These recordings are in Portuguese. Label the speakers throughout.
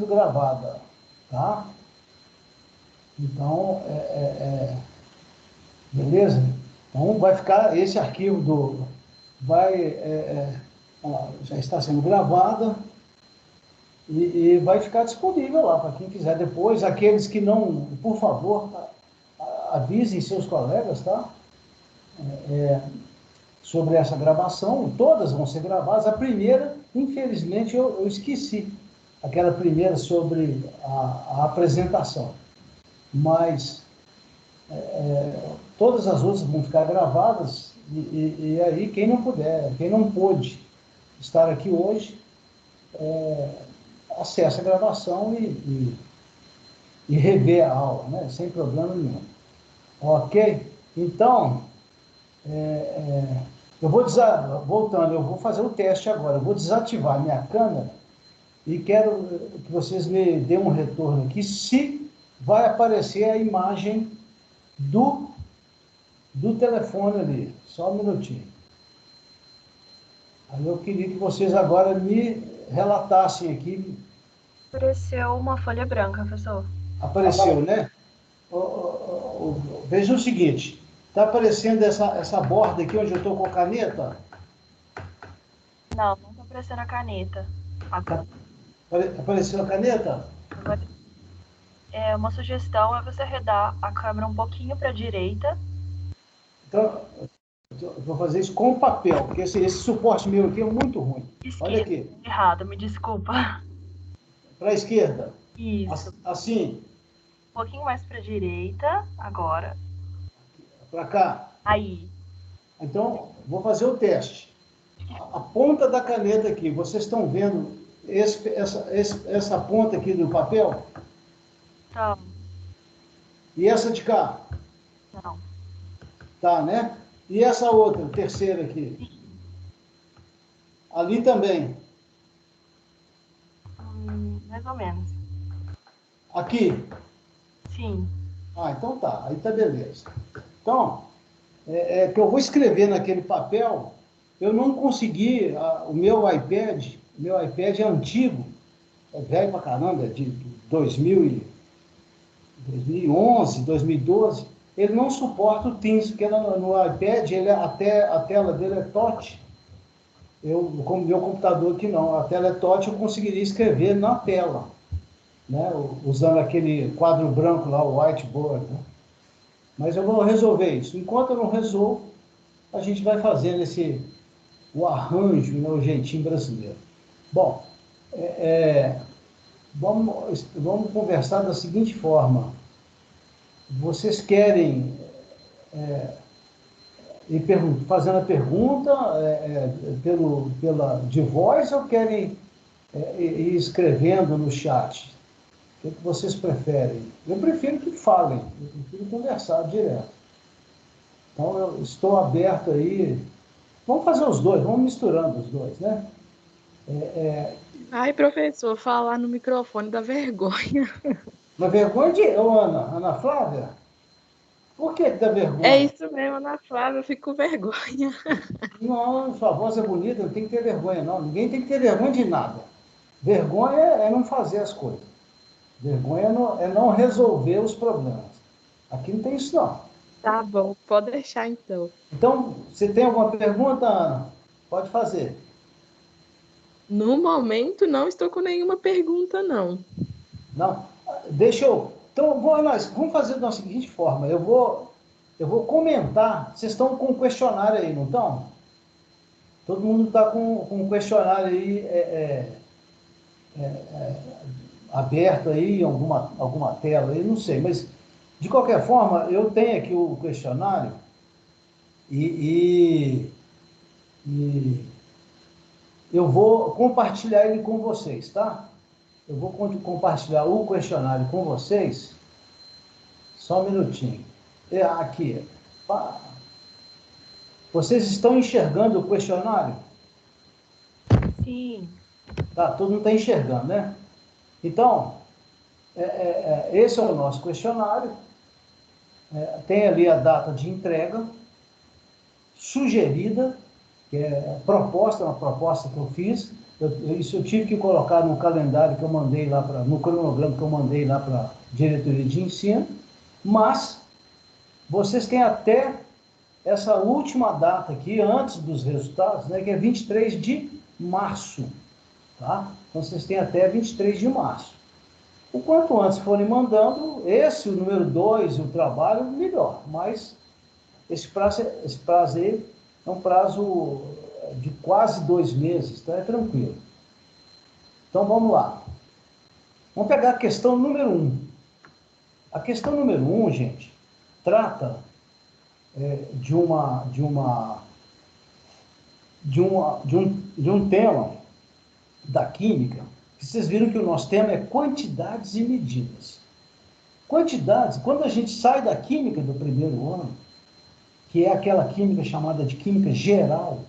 Speaker 1: gravada, tá? Então, beleza? Então, vai ficar esse arquivo já está sendo gravada e vai ficar disponível lá para quem quiser depois. Aqueles que não, por favor, avisem seus colegas, tá? Sobre essa gravação, todas vão ser gravadas. A primeira, infelizmente, eu esqueci. Aquela primeira sobre a apresentação. Mas todas as outras vão ficar gravadas e aí quem não puder, quem não pôde estar aqui hoje, acessa a gravação e rever a aula, né? Sem problema nenhum. Ok? Então, voltando, eu vou fazer o teste agora. Eu vou desativar minha câmera e quero que vocês me dêem um retorno aqui se vai aparecer a imagem do telefone ali. Só um minutinho. Aí eu queria que vocês agora me relatassem aqui.
Speaker 2: Apareceu uma folha branca, professor.
Speaker 1: Apareceu, né? Veja o seguinte. Está aparecendo essa borda aqui onde eu estou com a caneta?
Speaker 2: Não está aparecendo a caneta.
Speaker 1: Apareceu a caneta?
Speaker 2: Uma sugestão é você arredar a câmera um pouquinho para a direita.
Speaker 1: Então, eu vou fazer isso com papel, porque esse suporte meu aqui é muito ruim.
Speaker 2: Esquerda.
Speaker 1: Olha aqui.
Speaker 2: Errado, me desculpa.
Speaker 1: Para a esquerda.
Speaker 2: Isso.
Speaker 1: Assim.
Speaker 2: Um pouquinho mais para a direita, agora.
Speaker 1: Para cá.
Speaker 2: Aí.
Speaker 1: Então, vou fazer o teste. A ponta da caneta aqui, vocês estão vendo essa ponta aqui do papel?
Speaker 2: Então.
Speaker 1: E essa de cá?
Speaker 2: Não.
Speaker 1: Tá, né? E essa outra, terceira aqui?
Speaker 2: Sim.
Speaker 1: Ali também?
Speaker 2: Mais ou menos.
Speaker 1: Aqui?
Speaker 2: Sim.
Speaker 1: Ah, então tá. Aí tá beleza. Então, que eu vou escrever naquele papel, eu não consegui, o meu iPad é antigo, é velho pra caramba, é de 2011, 2012, ele não suporta o Teams, porque no iPad a tela dele é touch. Como meu computador aqui não, a tela é touch, eu conseguiria escrever na tela, né? Usando aquele quadro branco lá, o whiteboard, né? Mas eu vou resolver isso. Enquanto eu não resolvo, a gente vai fazendo o arranjo, né, o jeitinho brasileiro. Bom, vamos conversar da seguinte forma. Vocês querem ir fazendo a pergunta de voz ou querem ir escrevendo no chat? O que vocês preferem? Eu prefiro que falem, eu prefiro conversar direto. Então, eu estou aberto aí. Vamos fazer os dois, vamos misturando os dois, né?
Speaker 3: Ai, professor, falar no microfone dá vergonha.
Speaker 1: Dá vergonha de... Ô, Ana Flávia? Por que dá vergonha?
Speaker 3: É isso mesmo, Ana Flávia, eu fico com vergonha.
Speaker 1: Não, sua voz é bonita, não tem que ter vergonha, não. Ninguém tem que ter vergonha de nada. Vergonha é não fazer as coisas. Vergonha é não resolver os problemas. Aqui não tem isso, não.
Speaker 3: Tá bom, pode deixar então.
Speaker 1: Então, você tem alguma pergunta, Ana? Pode fazer.
Speaker 3: No momento, não estou com nenhuma pergunta, não.
Speaker 1: Não? Deixa eu... Então, vamos fazer da seguinte forma. Eu vou comentar. Vocês estão com um questionário aí, não estão? Todo mundo está com um questionário aí aberto aí, alguma tela aí, não sei. Mas, de qualquer forma, eu tenho aqui o questionário e eu vou compartilhar ele com vocês, tá? Eu vou compartilhar o questionário com vocês. Só um minutinho. Aqui. Vocês estão enxergando o questionário?
Speaker 2: Sim.
Speaker 1: Tá, todo mundo está enxergando, né? Então, esse é o nosso questionário. Tem ali a data de entrega, sugerida, que é uma proposta que eu fiz, Isso eu tive que colocar no calendário que eu mandei lá no cronograma que eu mandei lá para a diretoria de ensino, mas vocês têm até essa última data aqui, antes dos resultados, né, que é 23 de março, tá? Então vocês têm até 23 de março. O quanto antes forem mandando, o número 2, o trabalho, melhor, mas esse prazo aí é um prazo de quase 2 meses, então é tranquilo. Então vamos lá. Vamos pegar a questão número 1. A questão número 1, gente, trata de um tema da química. Vocês viram que o nosso tema é quantidades e medidas. Quantidades, quando a gente sai da química do primeiro ano, que é aquela química chamada de química geral,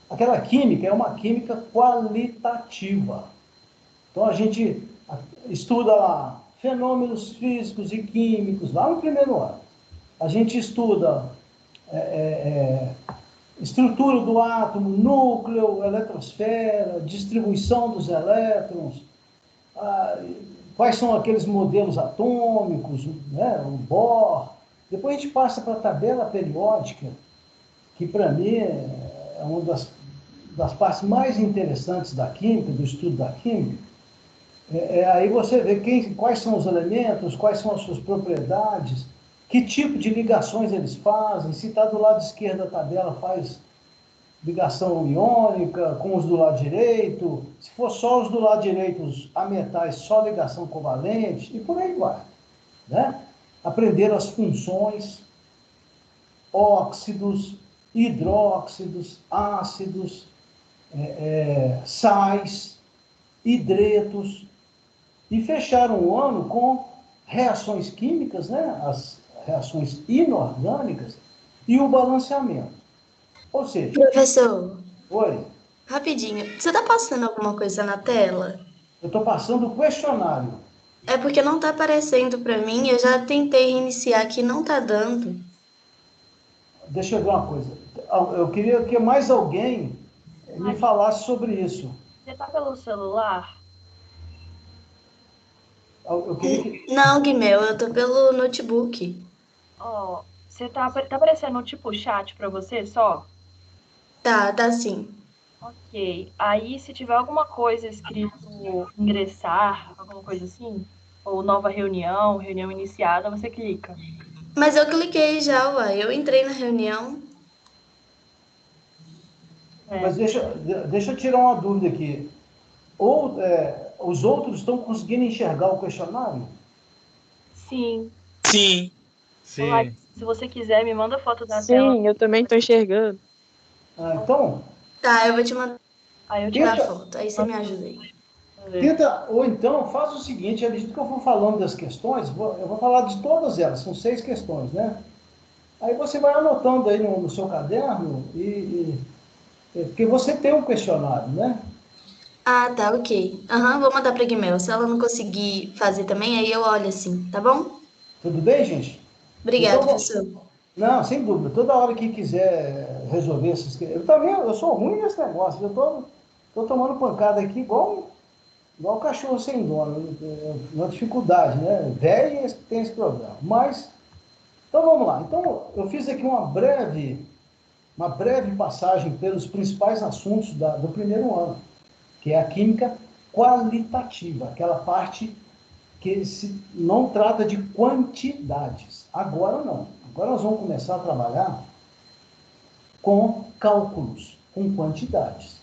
Speaker 1: aquela química é uma química qualitativa. Então a gente estuda lá fenômenos físicos e químicos, lá no primeiro ano. A gente estuda estrutura do átomo, núcleo, eletrosfera, distribuição dos elétrons, quais são aqueles modelos atômicos, né, o Bohr. Depois a gente passa para a tabela periódica, que para mim é uma das partes mais interessantes da química, do estudo da química. Aí você vê quais são os elementos, quais são as suas propriedades, que tipo de ligações eles fazem. Se está do lado esquerdo da tabela, faz ligação iônica com os do lado direito. Se for só os do lado direito, a metais, só ligação covalente, e por aí vai. Né? Aprender as funções, óxidos, hidróxidos, ácidos, sais, hidretos, e fecharam o ano com reações químicas, né? As reações inorgânicas e o balanceamento. Ou seja...
Speaker 4: Professor,
Speaker 1: Oi?
Speaker 4: rapidinho, você está passando alguma coisa na tela?
Speaker 1: Eu estou passando o questionário.
Speaker 4: É porque não está aparecendo para mim, eu já tentei reiniciar aqui, não está dando.
Speaker 1: Deixa eu ver uma coisa. Eu queria que mais alguém me falasse sobre isso.
Speaker 2: Você está pelo celular?
Speaker 1: Eu queria que...
Speaker 4: Não, Guimel, eu tô pelo notebook.
Speaker 2: Ó, você tá aparecendo tipo chat para você só?
Speaker 4: Tá sim.
Speaker 2: Ok. Aí, se tiver alguma coisa escrito ingressar, alguma coisa assim, ou nova reunião, reunião iniciada, você clica.
Speaker 4: Mas eu cliquei já, uai. Eu entrei na reunião.
Speaker 1: Mas deixa eu tirar uma dúvida aqui. Os outros estão conseguindo enxergar o questionário?
Speaker 2: Sim.
Speaker 5: Sim.
Speaker 2: Olá,
Speaker 5: Sim.
Speaker 2: se você quiser, me manda foto da tela.
Speaker 3: Sim, eu também estou enxergando.
Speaker 1: Então...
Speaker 4: Tá, eu vou te mandar
Speaker 2: Aí eu
Speaker 4: a foto, aí você me ajuda aí.
Speaker 1: Tenta, ou então, faz o seguinte, à medida que eu for falando das questões, eu vou falar de todas elas, são 6 questões, né? Aí você vai anotando aí no seu caderno, porque você tem um questionário, né?
Speaker 4: Ah, tá, ok. Vou mandar pra Guimel. Se ela não conseguir fazer também, aí eu olho assim, tá bom?
Speaker 1: Tudo bem, gente?
Speaker 4: Obrigada,
Speaker 1: Então,
Speaker 4: professor.
Speaker 1: não, sem dúvida. Toda hora que quiser resolver esses... Eu sou ruim nesse negócio. Eu tô tomando pancada aqui igual cachorro sem dono. Uma dificuldade, né? Velho tem esse problema. Mas, então vamos lá. Então, eu fiz aqui uma breve passagem pelos principais assuntos do primeiro ano, que é a química qualitativa, aquela parte que não trata de quantidades. Agora não. Agora nós vamos começar a trabalhar com cálculos, com quantidades.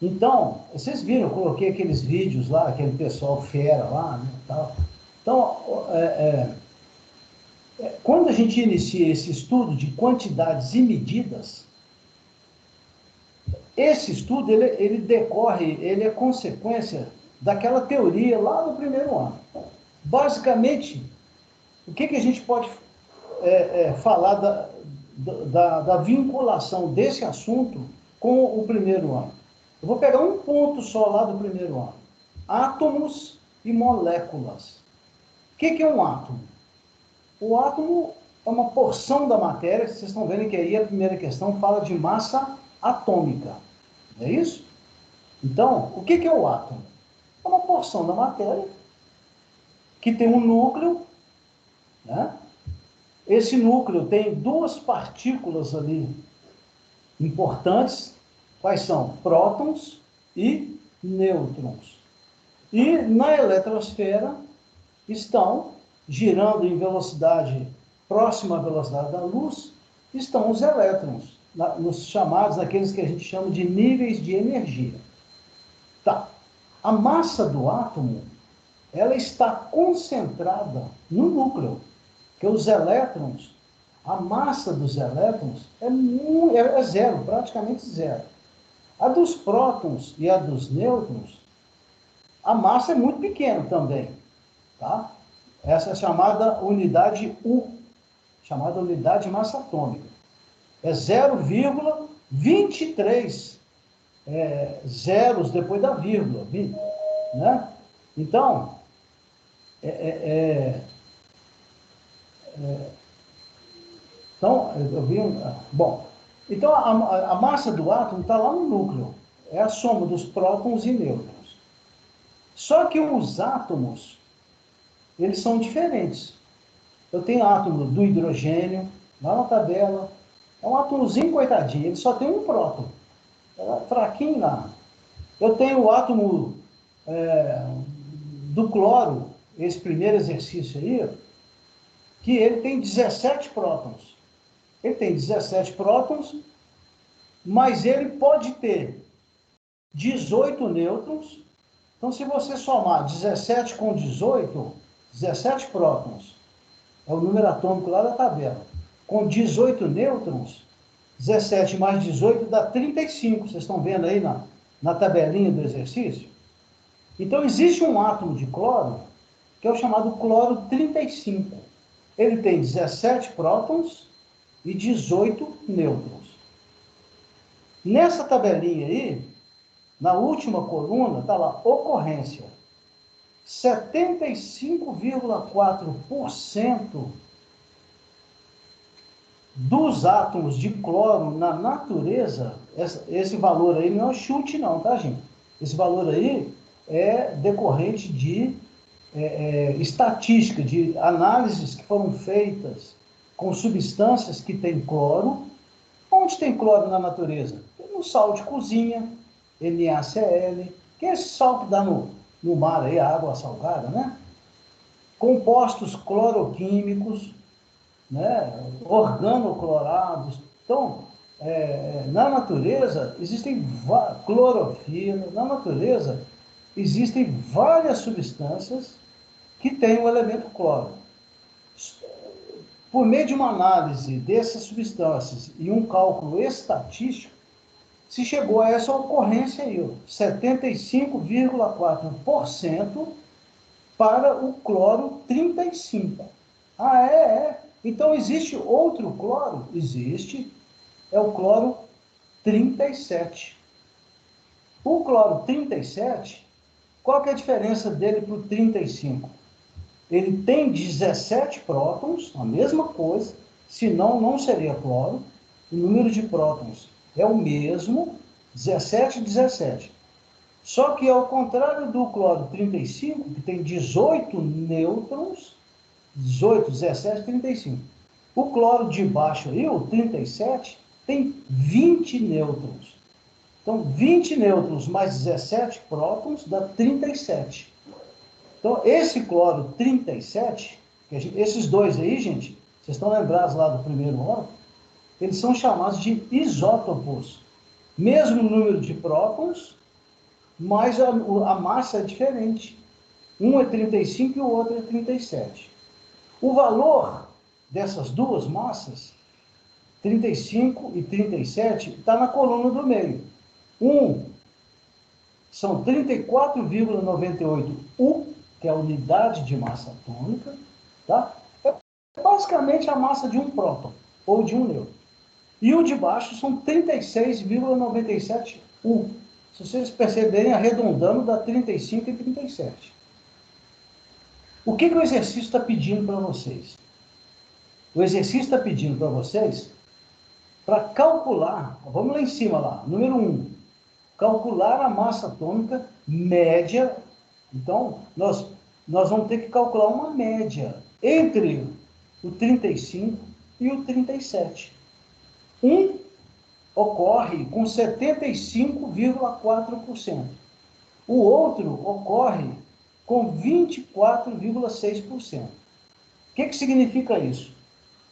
Speaker 1: Então, vocês viram, eu coloquei aqueles vídeos lá, aquele pessoal fera lá, né, tal. Então, quando a gente inicia esse estudo de quantidades e medidas, esse estudo, ele decorre, ele é consequência daquela teoria lá do primeiro ano. Basicamente, o que a gente pode falar da vinculação desse assunto com o primeiro ano? Eu vou pegar um ponto só lá do primeiro ano. Átomos e moléculas. O que é um átomo? O átomo é uma porção da matéria, vocês estão vendo que aí a primeira questão fala de massa atômica. Não é isso? Então, o que é o átomo? É uma porção da matéria que tem um núcleo, né? Esse núcleo tem duas partículas ali importantes. Quais são? Prótons e nêutrons. E na eletrosfera estão, girando em velocidade próxima à velocidade da luz, estão os elétrons, nos chamados, aqueles que a gente chama de níveis de energia. Tá. A massa do átomo, ela está concentrada no núcleo, que os elétrons, a massa dos elétrons é zero, praticamente zero. A dos prótons e a dos nêutrons, a massa é muito pequena também, tá? Essa é chamada unidade U, chamada unidade de massa atômica. É 0,23 zeros depois da vírgula, né? Então, então, eu vi bom, então a massa do átomo está lá no núcleo, é a soma dos prótons e nêutrons. Só que os átomos, eles são diferentes. Eu tenho átomo do hidrogênio, lá na tabela, é um átomozinho coitadinho, ele só tem um próton, é fraquinho lá. Eu tenho o átomo do cloro, esse primeiro exercício aí, que ele tem 17 prótons. Ele tem 17 prótons, mas ele pode ter 18 nêutrons. Então, se você somar 17 com 18, 17 prótons, é o número atômico lá da tabela, com 18 nêutrons, 17 mais 18 dá 35. Vocês estão vendo aí na tabelinha do exercício? Então, existe um átomo de cloro, que é o chamado cloro 35. Ele tem 17 prótons e 18 nêutrons. Nessa tabelinha aí, na última coluna, está lá, ocorrência. 75,4% dos átomos de cloro na natureza, esse valor aí não é chute não, tá, gente? Esse valor aí é decorrente de estatística, de análises que foram feitas com substâncias que têm cloro. Onde tem cloro na natureza? No sal de cozinha, NaCl, que é esse sal que dá no mar aí, a água salgada, né? Compostos cloroquímicos, né? Organoclorados. Então, na natureza existem clorofila, na natureza existem várias substâncias que têm o elemento cloro. Por meio de uma análise dessas substâncias e um cálculo estatístico, se chegou a essa ocorrência aí, 75,4% para o cloro 35. Ah, Então, existe outro cloro? Existe. É o cloro 37. O cloro 37, qual que é a diferença dele para o 35? Ele tem 17 prótons, a mesma coisa, senão não seria cloro. O número de prótons é o mesmo, 17 e 17. Só que, ao contrário do cloro 35, que tem 18 nêutrons, 18, 17, 35. O cloro de baixo aí, o 37, tem 20 nêutrons. Então, 20 nêutrons mais 17 prótons dá 37. Então, esse cloro 37, esses dois aí, gente, vocês estão lembrados lá do primeiro ano, eles são chamados de isótopos. Mesmo número de prótons, mas a massa é diferente. Um é 35 e o outro é 37. O valor dessas duas massas, 35 e 37, está na coluna do meio. São 34,98 U, que é a unidade de massa atômica, tá? É basicamente a massa de um próton, ou de um nêutron. E o de baixo são 36,97 U. Se vocês perceberem, arredondando, dá 35 e 37. O que o exercício está pedindo para vocês? O exercício está pedindo para vocês para calcular, vamos lá em cima lá, número 1, calcular a massa atômica média. Então, nós vamos ter que calcular uma média entre o 35 e o 37. Um ocorre com 75,4%. O outro ocorre com 24,6%. O que significa isso?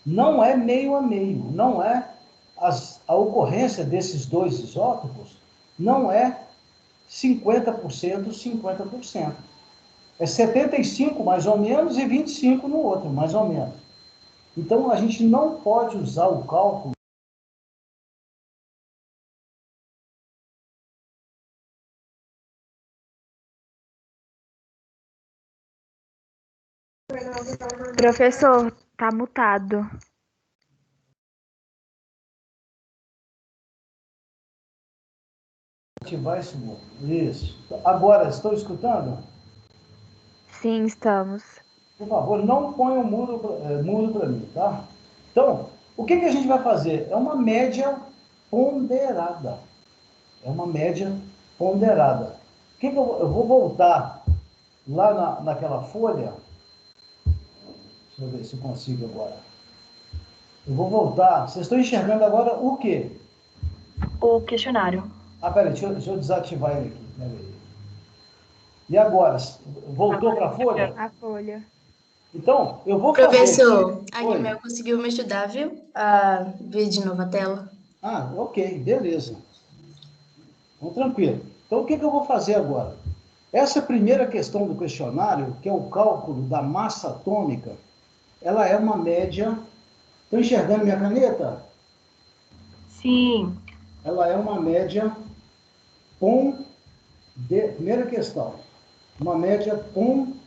Speaker 1: Não é meio a meio, não é a ocorrência desses dois isótopos, não é 50%, 50%. É 75 mais ou menos e 25 no outro, mais ou menos. Então, a gente não pode usar o cálculo.
Speaker 5: Professor, tá mutado.
Speaker 1: Ativar esse mudo. Isso. Agora, estou escutando?
Speaker 5: Sim, estamos.
Speaker 1: Por favor, não ponha o mudo para mim, tá? Então, o que a gente vai fazer? É uma média ponderada. É uma média ponderada. Eu vou voltar lá naquela folha. Deixa eu ver se eu consigo agora. Eu vou voltar. Vocês estão enxergando agora o quê?
Speaker 2: O questionário.
Speaker 1: Peraí, deixa eu desativar ele aqui. Peraí. E agora? Voltou para a folha?
Speaker 5: A folha.
Speaker 1: Então, eu vou fazer...
Speaker 4: Professor, a
Speaker 1: Oi.
Speaker 4: Guimel conseguiu me ajudar, viu? A ver de novo a tela.
Speaker 1: Ok, beleza. Então, tranquilo. Então, o que eu vou fazer agora? Essa primeira questão do questionário, que é o cálculo da massa atômica, ela é uma média... Estão enxergando minha caneta?
Speaker 2: Sim.
Speaker 1: Ela é uma média primeira questão. Uma média ponderada.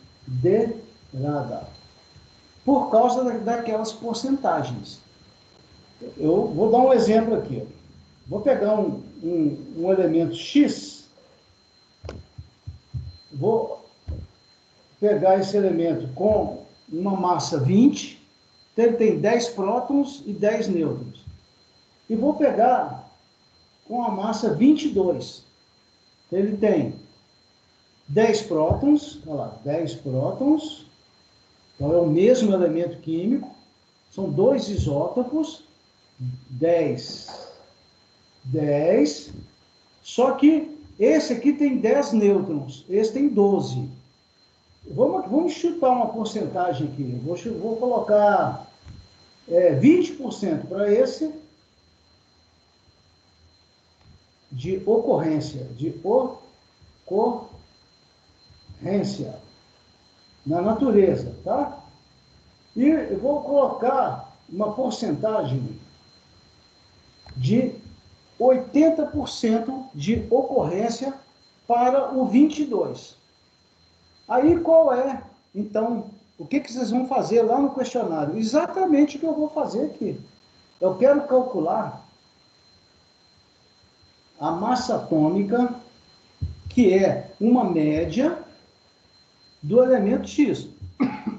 Speaker 1: Por causa daquelas porcentagens. Eu vou dar um exemplo aqui. Vou pegar um elemento X, vou pegar esse elemento com uma massa 20, então ele tem 10 prótons e 10 nêutrons. E vou pegar com a massa 22. Ele tem 10 prótons, olha lá, 10 prótons, então é o mesmo elemento químico, são dois isótopos, 10, 10, só que esse aqui tem 10 nêutrons, esse tem 12. Vamos chutar uma porcentagem aqui, vou colocar 20% para esse, de ocorrência, na natureza, tá? E eu vou colocar uma porcentagem de 80% de ocorrência para o 22. Aí qual é, então, o que vocês vão fazer lá no questionário? Exatamente o que eu vou fazer aqui. Eu quero calcular a massa atômica, que é uma média do elemento X.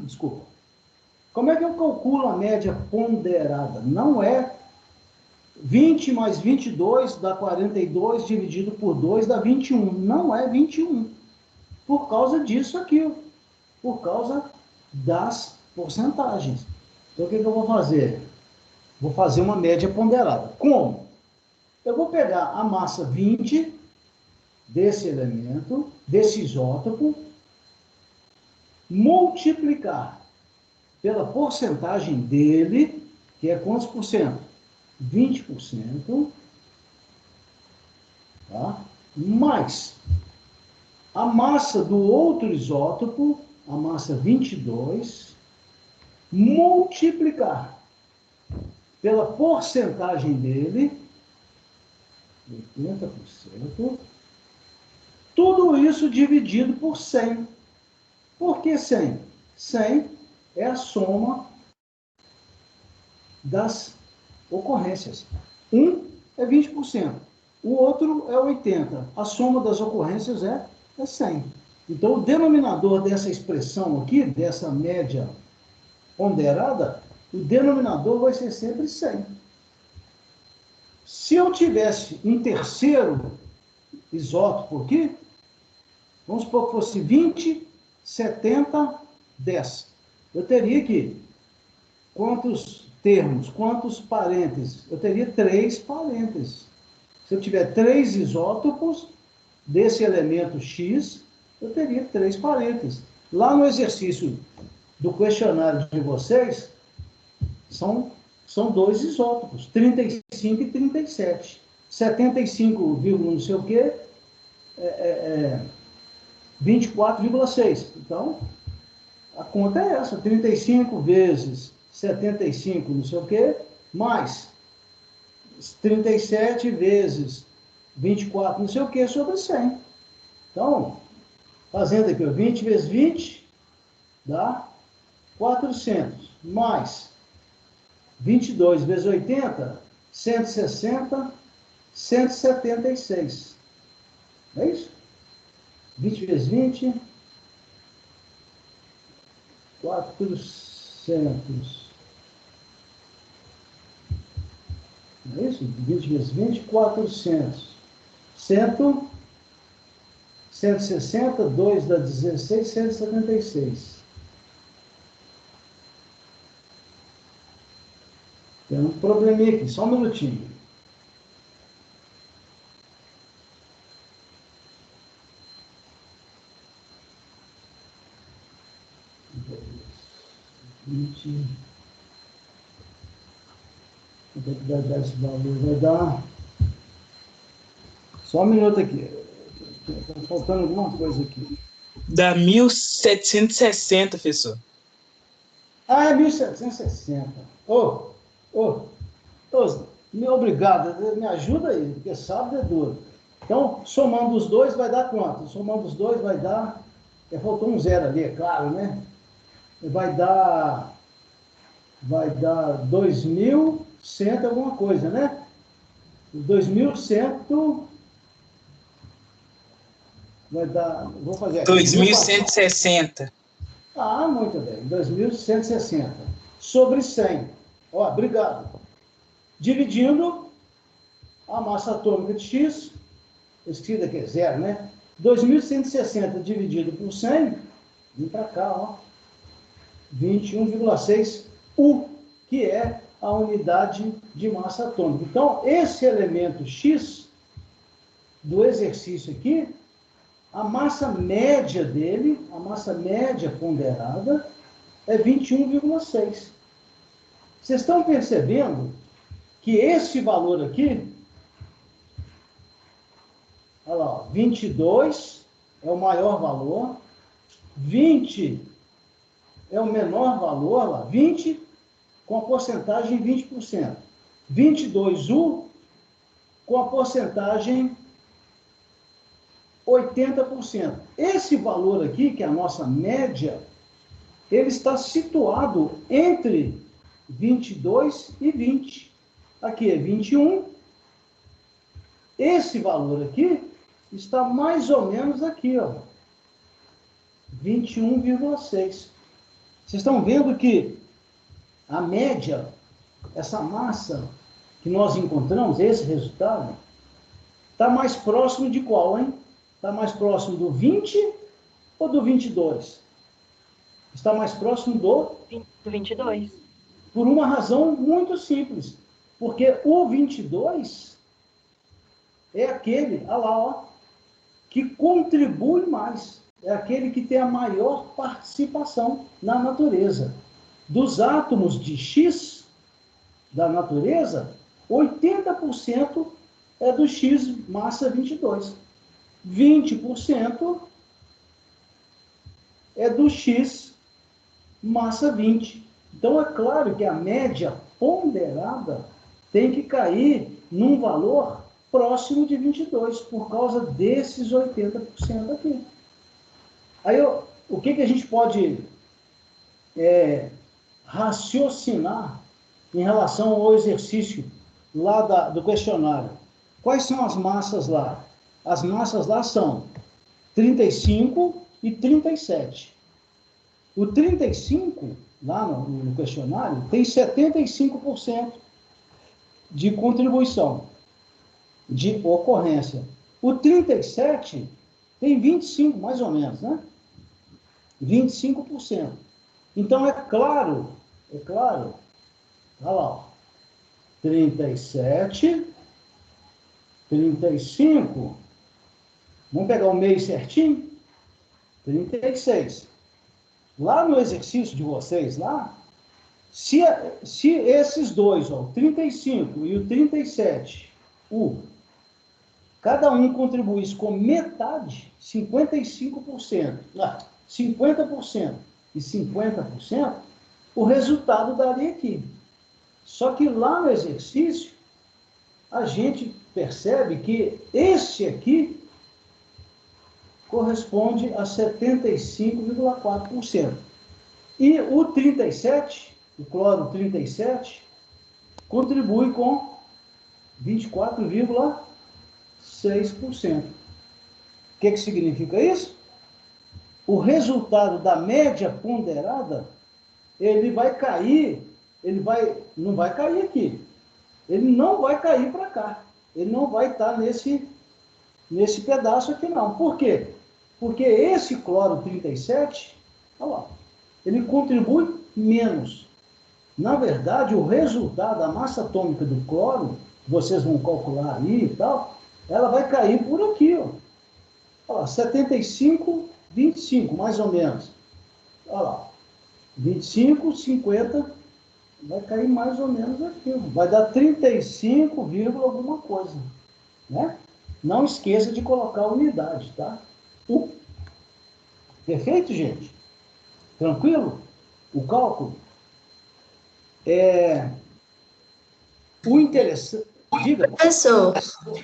Speaker 1: Desculpa. Como é que eu calculo a média ponderada? Não é 20 mais 22 dá 42, dividido por 2 dá 21. Não é 21. Por causa disso aqui. Por causa das porcentagens. Então, o que eu vou fazer? Vou fazer uma média ponderada. Como? Eu vou pegar a massa 20 desse elemento, desse isótopo, multiplicar pela porcentagem dele, que é quantos por cento? 20%, tá? Mais a massa do outro isótopo, a massa 22, multiplicar pela porcentagem dele, 80%, tudo isso dividido por 100. Por que 100? 100 é a soma das ocorrências. Um é 20%, o outro é 80%. A soma das ocorrências é 100. Então, o denominador dessa expressão aqui, dessa média ponderada, o denominador vai ser sempre 100. Se eu tivesse um terceiro isótopo aqui, vamos supor que fosse 20, 70, 10. Eu teria aqui quantos termos, quantos parênteses? Eu teria 3 parênteses. Se eu tiver 3 isótopos desse elemento X, eu teria 3 parênteses. Lá no exercício do questionário de vocês, são 2 isótopos, 35 e 37. 75, não sei o quê, 24,6. Então, a conta é essa, 35 vezes 75, não sei o quê, mais 37 vezes 24, não sei o quê, sobre 100. Então, fazendo aqui, 20 vezes 20, dá 400, mais 22 vezes 80, 160, 176. É isso? 20 vezes 20, 400. É isso? 20 vezes 20, 400. 160, 2 dá 16, 176. Tem um probleminha aqui, só um minutinho. Vou dar esse valor, vai dar. Só um minuto aqui. Está faltando alguma coisa aqui.
Speaker 6: Dá 1.760, professor.
Speaker 1: Ah, é 1.760. Me obrigado, me ajuda aí, porque sábado é duro. Então, somando os dois vai dar quanto? Somando os dois vai dar. Faltou um zero ali, é claro, né? Vai dar 2.100 alguma coisa, né? 2.100 vai dar, vou fazer aqui.
Speaker 6: 2.160.
Speaker 1: Ah, muito bem, 2.160 sobre 100. Ó, obrigado. Dividindo a massa atômica de X, escrito aqui é zero, né? 2.160 dividido por 100, vem para cá, ó. 21,6 U, que é a unidade de massa atômica. Então, esse elemento X do exercício aqui, a massa média dele, a massa média ponderada, é 21,6. Vocês estão percebendo que esse valor aqui, olha lá, ó, 22 é o maior valor, 20 é o menor valor, lá, 20 com a porcentagem 20%. 22U com a porcentagem 80%. Esse valor aqui, que é a nossa média, ele está situado entre 22 e 20. Aqui é 21. Esse valor aqui está mais ou menos aqui, ó. 21,6. Vocês estão vendo que a média, essa massa que nós encontramos, esse resultado, está mais próximo de qual, hein? Está mais próximo do 20 ou do 22? Está mais próximo do
Speaker 2: 22.
Speaker 1: Por uma razão muito simples. Porque o 22 é aquele, olha lá, ó, que contribui mais. É aquele que tem a maior participação na natureza. Dos átomos de X da natureza, 80% é do X massa 22. 20% é do X massa 20. Então, é claro que a média ponderada tem que cair num valor próximo de 22, por causa desses 80% aqui. Aí, o que a gente pode raciocinar em relação ao exercício lá do questionário? Quais são as massas lá? As massas lá são 35 e 37. O 35, lá no questionário, tem 75% de contribuição, de ocorrência. O 37 tem 25, mais ou menos, né? 25%. Então, é claro, olha lá, ó, 37, 35, vamos pegar o meio certinho? 36. Lá no exercício de vocês, lá, se esses dois, ó, o 35 e o 37, cada um contribuísse com metade, 55%, 50% e 50%, o resultado daria aqui. Só que lá no exercício, a gente percebe que esse aqui corresponde a 75,4%. E o 37, o cloro 37, contribui com 24,6%. O que significa isso? O resultado da média ponderada, ele vai cair, não vai cair aqui. Ele não vai cair para cá. Ele não vai estar nesse pedaço aqui, não. Por quê? Porque esse cloro 37, olha lá, ele contribui menos. Na verdade, o resultado da massa atômica do cloro, vocês vão calcular aí e tal, ela vai cair por aqui, ó. Olha lá, 75, 25, mais ou menos. Olha lá, 25, 50, vai cair mais ou menos aqui. Vai dar 35, alguma coisa, né? Não esqueça de colocar a unidade, tá? Perfeito, gente? Tranquilo? O cálculo? O interessante... Diga.
Speaker 4: Professor,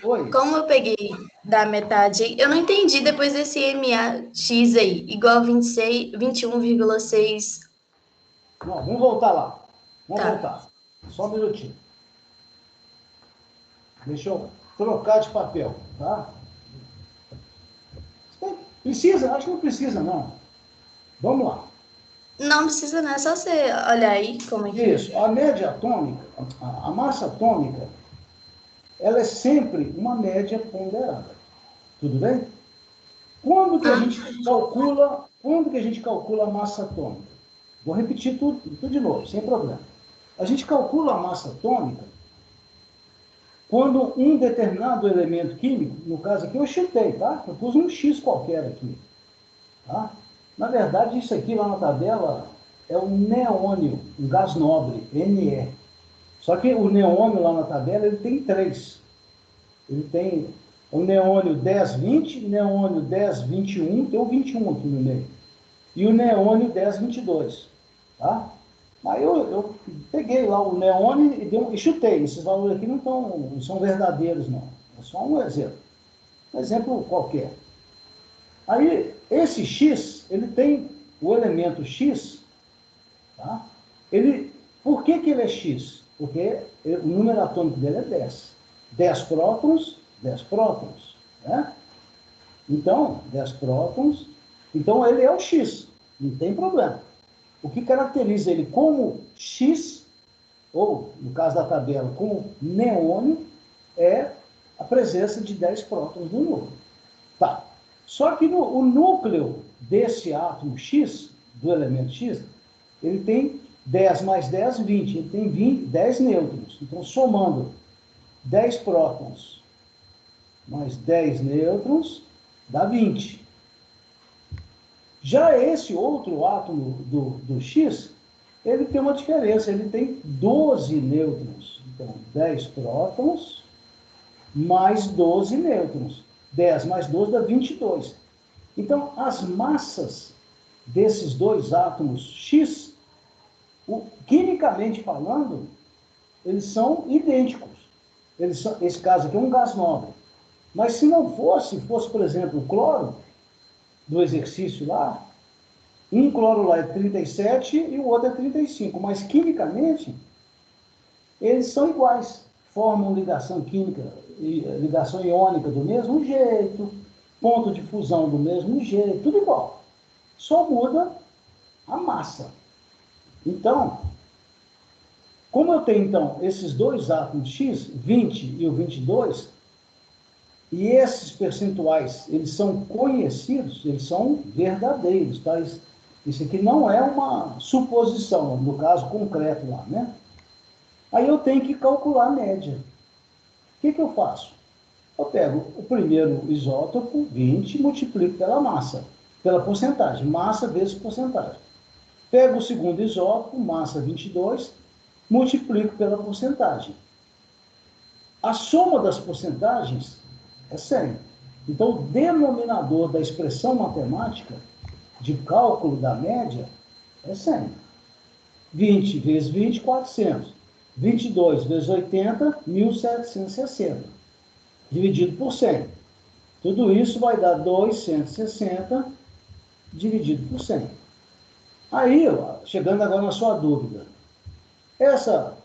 Speaker 1: Oi.
Speaker 4: como eu peguei da metade, eu não entendi depois desse MAX aí, igual 26, 21,6.
Speaker 1: Não, vamos voltar lá. Vamos
Speaker 4: Tá.
Speaker 1: voltar. Só um minutinho. Deixa eu trocar de papel, tá? Precisa? Acho que não precisa, não. Vamos lá.
Speaker 4: Não precisa, não, é só você olhar aí como é que...
Speaker 1: Isso. A média atômica, a massa atômica, ela é sempre uma média ponderada. Tudo bem? Quando que a gente calcula a massa atômica? Vou repetir tudo de novo, sem problema. A gente calcula a massa atômica quando um determinado elemento químico, no caso aqui eu chutei, tá? Eu pus um X qualquer aqui, tá? Na verdade, isso aqui lá na tabela é o neônio, um gás nobre, Ne. Só que o neônio lá na tabela, ele tem 3. Ele tem o neônio 1020, neônio 1021, tem o 21 aqui no meio. E o neônio 1022, tá? Aí eu peguei lá o neônio e chutei. Esses valores aqui não são verdadeiros, não. É só um exemplo. Um exemplo qualquer. Aí, esse X, ele tem o elemento X, tá? Por que ele é X? Porque o número atômico dele é 10. 10 prótons, 10 prótons, né? Então, 10 prótons. Então, ele é o X. Não tem problema. O que caracteriza ele como X, ou, no caso da tabela, como neônio, é a presença de 10 prótons no núcleo. Tá. Só que o núcleo desse átomo X, do elemento X, ele tem 10 mais 10, 20. Ele tem 10 nêutrons. Então, somando 10 prótons mais 10 nêutrons, dá 20. Já esse outro átomo do X, ele tem uma diferença, ele tem 12 nêutrons. Então, 10 prótons mais 12 nêutrons. 10 mais 12 dá 22. Então, as massas desses dois átomos X, quimicamente falando, eles são idênticos. Esse caso aqui é um gás nobre. Mas se não fosse, por exemplo, o cloro, do exercício lá, um cloro lá é 37 e o outro é 35, mas quimicamente eles são iguais, formam ligação química, ligação iônica do mesmo jeito, ponto de fusão do mesmo jeito, tudo igual. Só muda a massa. Então, como eu tenho então esses dois átomos X, 20 e o 22, E esses percentuais, eles são conhecidos, eles são verdadeiros, tá? Isso aqui não é uma suposição, no caso concreto lá, né? Aí eu tenho que calcular a média. O que eu faço? Eu pego o primeiro isótopo, 20, multiplico pela massa, pela porcentagem, massa vezes porcentagem. Pego o segundo isótopo, massa 22, multiplico pela porcentagem. A soma das porcentagens é 100. Então, o denominador da expressão matemática de cálculo da média é 100. 20 vezes 20, 400. 22 vezes 80, 1.760. Dividido por 100. Tudo isso vai dar 260 dividido por 100. Aí, chegando agora na sua dúvida, essa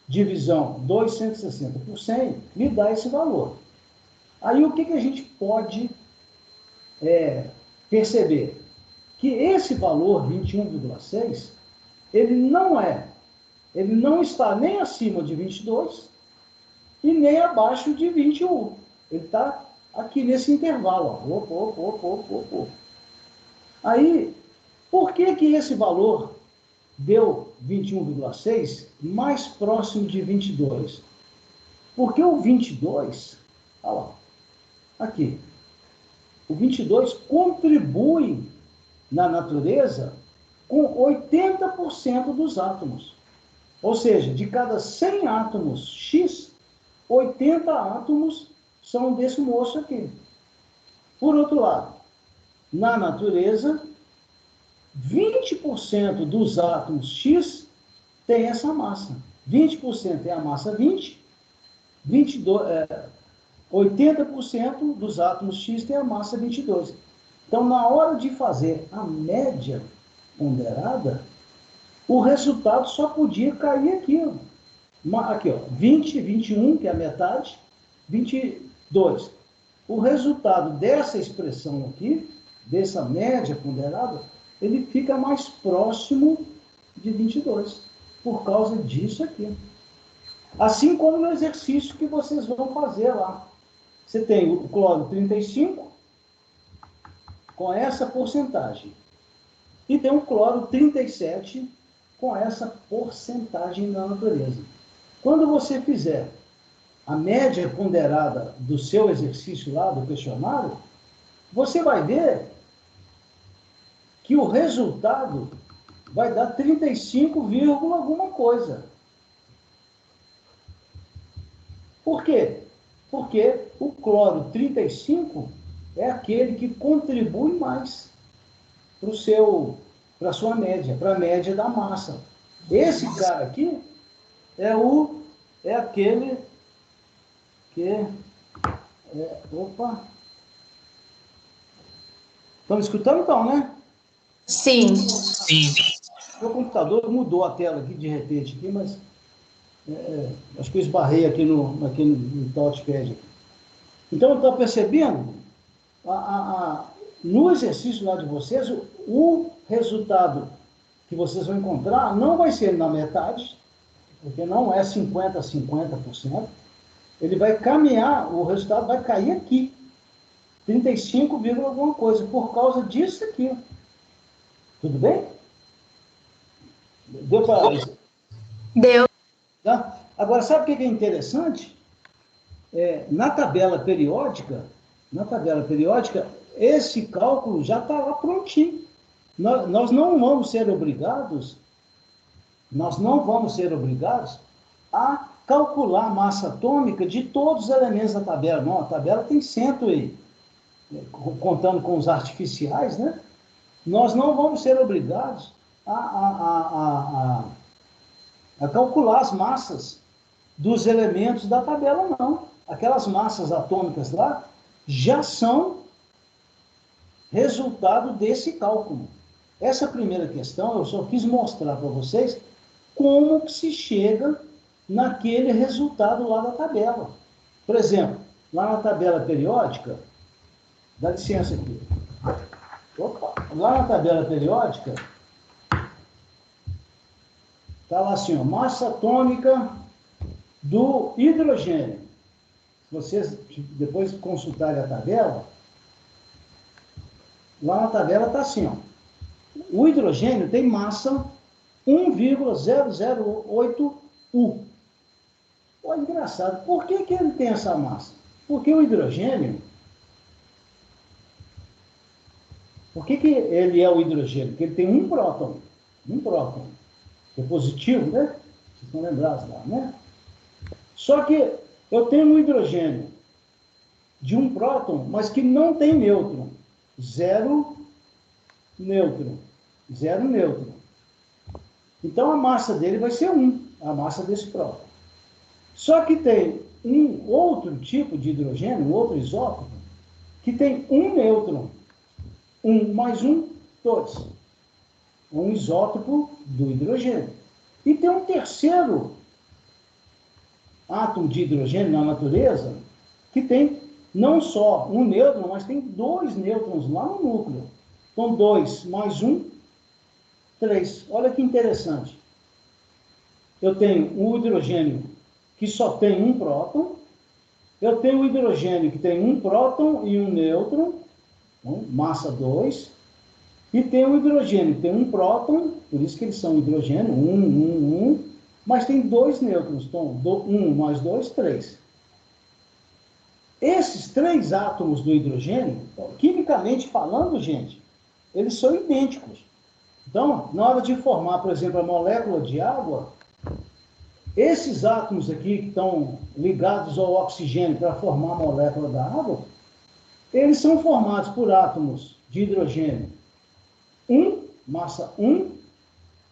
Speaker 1: divisão 260 por 100 me dá esse valor. Aí o que a gente pode perceber? Que esse valor 21,6, ele não está nem acima de 22 e nem abaixo de 21. Ele está aqui nesse intervalo. Ó. Aí, por que esse valor deu 21,6 mais próximo de 22? Porque o 22, olha lá, aqui, o 22 contribui na natureza com 80% dos átomos. Ou seja, de cada 100 átomos X, 80 átomos são desse moço aqui. Por outro lado, na natureza, 20% dos átomos X tem essa massa. 20% é a massa 20, 80% dos átomos X tem a massa 22. Então, na hora de fazer a média ponderada, o resultado só podia cair aqui. Aqui, ó, 20, 21, que é a metade, 22. O resultado dessa expressão aqui, dessa média ponderada, ele fica mais próximo de 22, por causa disso aqui. Assim como no exercício que vocês vão fazer lá. Você tem o cloro 35 com essa porcentagem. E tem o cloro 37 com essa porcentagem da natureza. Quando você fizer a média ponderada do seu exercício lá, do questionário, você vai ver que o resultado vai dar 35, alguma coisa. Por quê? Porque o cloro 35 é aquele que contribui mais para a sua média, para a média da massa. Esse cara aqui é aquele que... opa! Estão me escutando então, né?
Speaker 4: Sim.
Speaker 6: Sim.
Speaker 1: O computador mudou a tela aqui de repente, aqui, mas acho que eu esbarrei aqui no touchpad. Então, está percebendo? No exercício lá de vocês, o resultado que vocês vão encontrar não vai ser na metade, porque não é 50% a 50%. Ele vai caminhar, o resultado vai cair aqui. 35, alguma coisa, por causa disso aqui. Tudo bem? Deu para...
Speaker 4: Deu.
Speaker 1: Tá? Agora, sabe o que é interessante? Na tabela periódica, esse cálculo já está lá prontinho. Nós não vamos ser obrigados a calcular a massa atômica de todos os elementos da tabela. Não, a tabela tem 100 aí, contando com os artificiais, né? Nós não vamos ser obrigados a calcular as massas dos elementos da tabela, não. Aquelas massas atômicas lá já são resultado desse cálculo. Essa primeira questão, eu só quis mostrar para vocês como que se chega naquele resultado lá da tabela. Por exemplo, lá na tabela periódica, dá licença aqui. Opa, lá na tabela periódica, está lá assim, ó, massa atômica do hidrogênio. vocês depois consultarem a tabela, lá na tabela está assim, ó. O hidrogênio tem massa 1,008 U. Olha, engraçado. Por que que ele tem essa massa? Porque o hidrogênio... Por que que ele é o hidrogênio? Porque ele tem um próton. Um próton. Que é positivo, né? Vocês estão lembrados lá, né? Só que eu tenho um hidrogênio de um próton, mas que não tem nêutron. Zero nêutron. Zero nêutron. Então a massa dele vai ser 1, a massa desse próton. Só que tem um outro tipo de hidrogênio, um outro isótopo, que tem um nêutron. 1 mais 1, 2. Um isótopo do hidrogênio. E tem um terceiro átomo de hidrogênio na natureza que tem não só um nêutron, mas tem 2 nêutrons lá no núcleo. Então, 2 mais 1, 3. Olha que interessante. Eu tenho um hidrogênio que só tem um próton. Eu tenho um hidrogênio que tem um próton e um nêutron, então, massa 2. E tem o hidrogênio que tem um próton, por isso que eles são hidrogênio, 1, mas tem 2 nêutrons. Então, 1 mais 2, 3. Esses 3 átomos do hidrogênio, quimicamente falando, gente, eles são idênticos. Então, na hora de formar, por exemplo, a molécula de água, esses átomos aqui que estão ligados ao oxigênio para formar a molécula da água, eles são formados por átomos de hidrogênio 1, massa 1,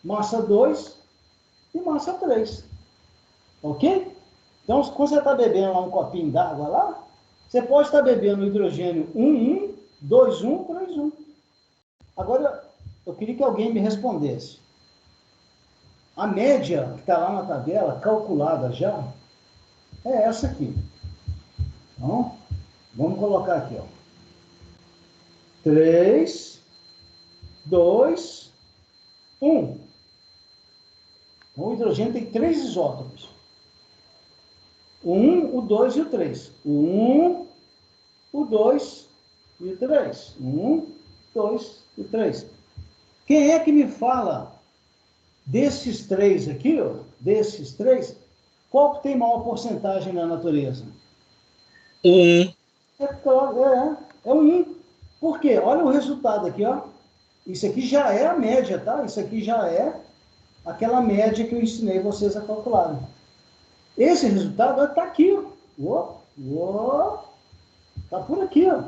Speaker 1: massa 2 e massa 3. Ok? Então, quando você está bebendo lá um copinho d'água lá, você pode estar bebendo hidrogênio 1, 2, 3, 1. Agora, eu queria que alguém me respondesse. A média que está lá na tabela, calculada já, é essa aqui. Então, vamos colocar aqui, ó. 3, 2, 1. Então, o hidrogênio tem 3 isótopos. O 1, o 2 e o 3. O 1, o 2 e o 3. 1, 2 e 3. Quem é que me fala desses 3 aqui, ó, desses 3, qual que tem maior porcentagem na natureza?
Speaker 6: 1.
Speaker 1: É o 1. Por quê? Olha o resultado aqui, ó. Isso aqui já é a média, tá? Isso aqui já é aquela média que eu ensinei vocês a calcularem. Esse resultado está aqui, ó. Está por aqui, ó.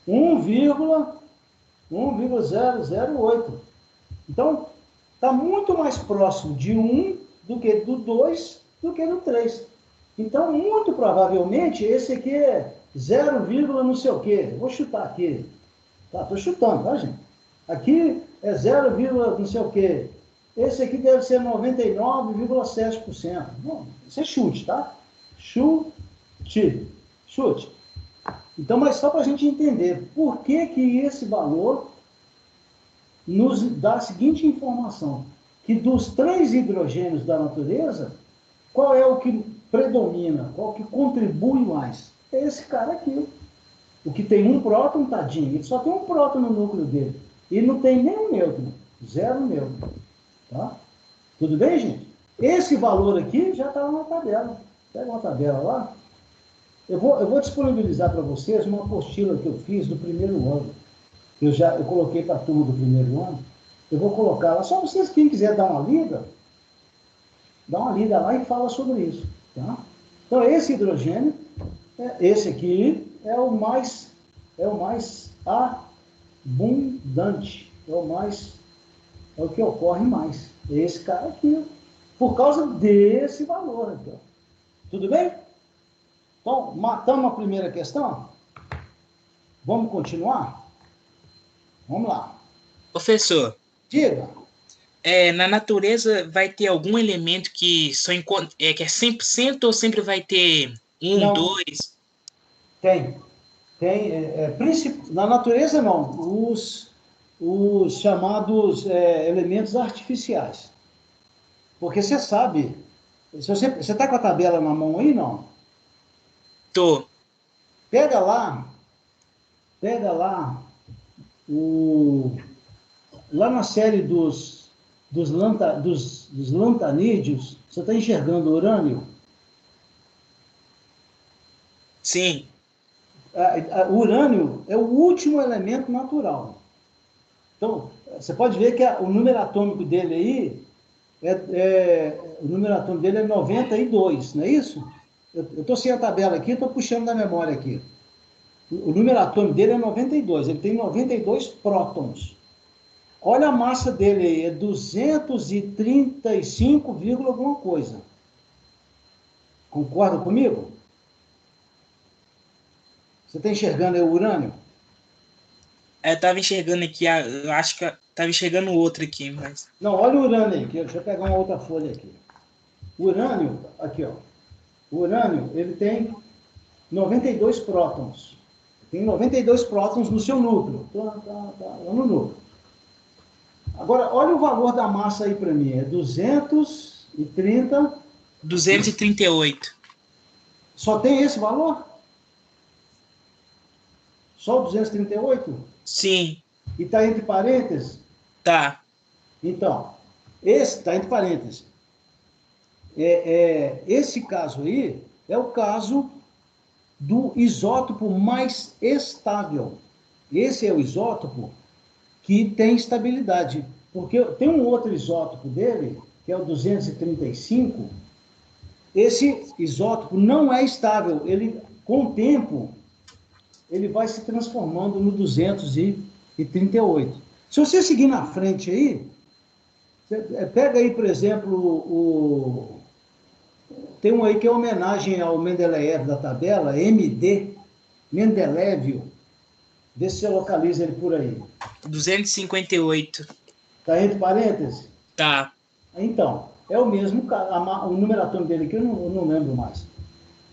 Speaker 1: 1,008. Então, está muito mais próximo de 1 do que do 2 do que do 3. Então, muito provavelmente, esse aqui é 0, não sei o quê. Vou chutar aqui. Tá, estou chutando, tá, gente? Aqui é 0, não sei o quê. Esse aqui deve ser 99,7%. Bom, isso é chute, tá? Chute. Então, mas só para a gente entender por que que esse valor nos dá a seguinte informação, que dos 3 hidrogênios da natureza, qual é o que predomina, qual que contribui mais? É esse cara aqui. O que tem um próton, tadinho, ele só tem um próton no núcleo dele. E não tem nenhum nêutron, 0 nêutron. Tá? Tudo bem, gente? Esse valor aqui já está na tabela. Pega uma tabela lá. Eu vou disponibilizar para vocês uma apostila que eu fiz do primeiro ano. Eu coloquei para a turma do primeiro ano. Eu vou colocar lá. Só vocês, quem quiser dar uma lida lá e fala sobre isso. Tá? Então, esse hidrogênio, esse aqui é o mais abundante. É o que ocorre mais. Esse cara aqui. Por causa desse valor aqui. Ó. Tudo bem? Então, matamos a primeira questão? Vamos continuar? Vamos lá.
Speaker 6: Professor,
Speaker 1: Diga.
Speaker 6: na natureza vai ter algum elemento que que é 100% ou sempre vai ter 1,
Speaker 1: Não.
Speaker 6: 2?
Speaker 1: Tem. Na natureza, não. Os chamados elementos artificiais. Porque você sabe... Você está com a tabela na mão aí, não?
Speaker 6: Tô.
Speaker 1: Pega lá lá na série dos lantanídeos, você está enxergando o urânio?
Speaker 6: Sim.
Speaker 1: O urânio é o último elemento natural. Então, você pode ver que o número atômico dele aí, o número atômico dele é 92, não é isso? Eu estou sem a tabela aqui, estou puxando da memória aqui. O número atômico dele é 92, ele tem 92 prótons. Olha a massa dele aí, é 235, alguma coisa. Concorda comigo? Você está enxergando aí o urânio?
Speaker 6: Eu estava enxergando aqui, eu acho que estava enxergando outro aqui, mas...
Speaker 1: Não, olha o urânio aí, deixa eu pegar uma outra folha aqui. O urânio, aqui ó, o urânio, ele tem 92 prótons. Tem 92 prótons no seu núcleo. Lá no núcleo. Agora, olha o valor da massa aí para mim. É 230...
Speaker 6: 238.
Speaker 1: Só tem esse valor? Só o 238?
Speaker 6: Sim.
Speaker 1: E está entre parênteses?
Speaker 6: Tá.
Speaker 1: Então, esse está entre parênteses. Esse caso aí é o caso do isótopo mais estável. Esse é o isótopo que tem estabilidade. Porque tem um outro isótopo dele, que é o 235. Esse isótopo não é estável. Ele, com o tempo, ele vai se transformando no 238. Se você seguir na frente aí, pega aí, por exemplo, tem um aí que é homenagem ao Mendeleev da tabela, MD, Mendelévio. Vê se você localiza ele por aí.
Speaker 6: 258.
Speaker 1: Está entre parênteses?
Speaker 6: Tá.
Speaker 1: Então, é o mesmo caso. O número atômico dele aqui eu não lembro mais.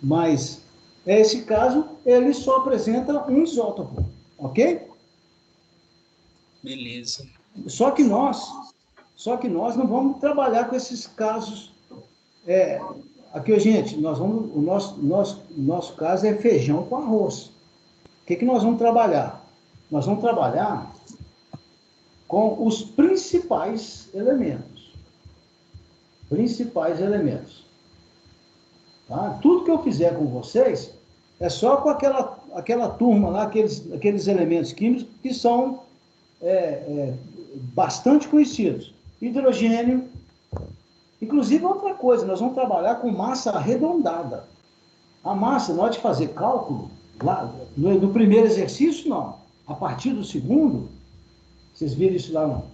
Speaker 1: Mas, esse caso, ele só apresenta um isótopo. Ok?
Speaker 6: Beleza.
Speaker 1: Só que nós não vamos trabalhar com esses casos. Aqui, gente, o nosso caso é feijão com arroz. O que nós vamos trabalhar? Nós vamos trabalhar com os principais elementos. Tá? Tudo que eu fizer com vocês é só com aquela turma lá, aqueles elementos químicos que são bastante conhecidos. Hidrogênio. Inclusive, outra coisa, nós vamos trabalhar com massa arredondada. A massa, na hora de fazer cálculo, lá, no primeiro exercício, não. A partir do segundo, vocês viram isso lá, não?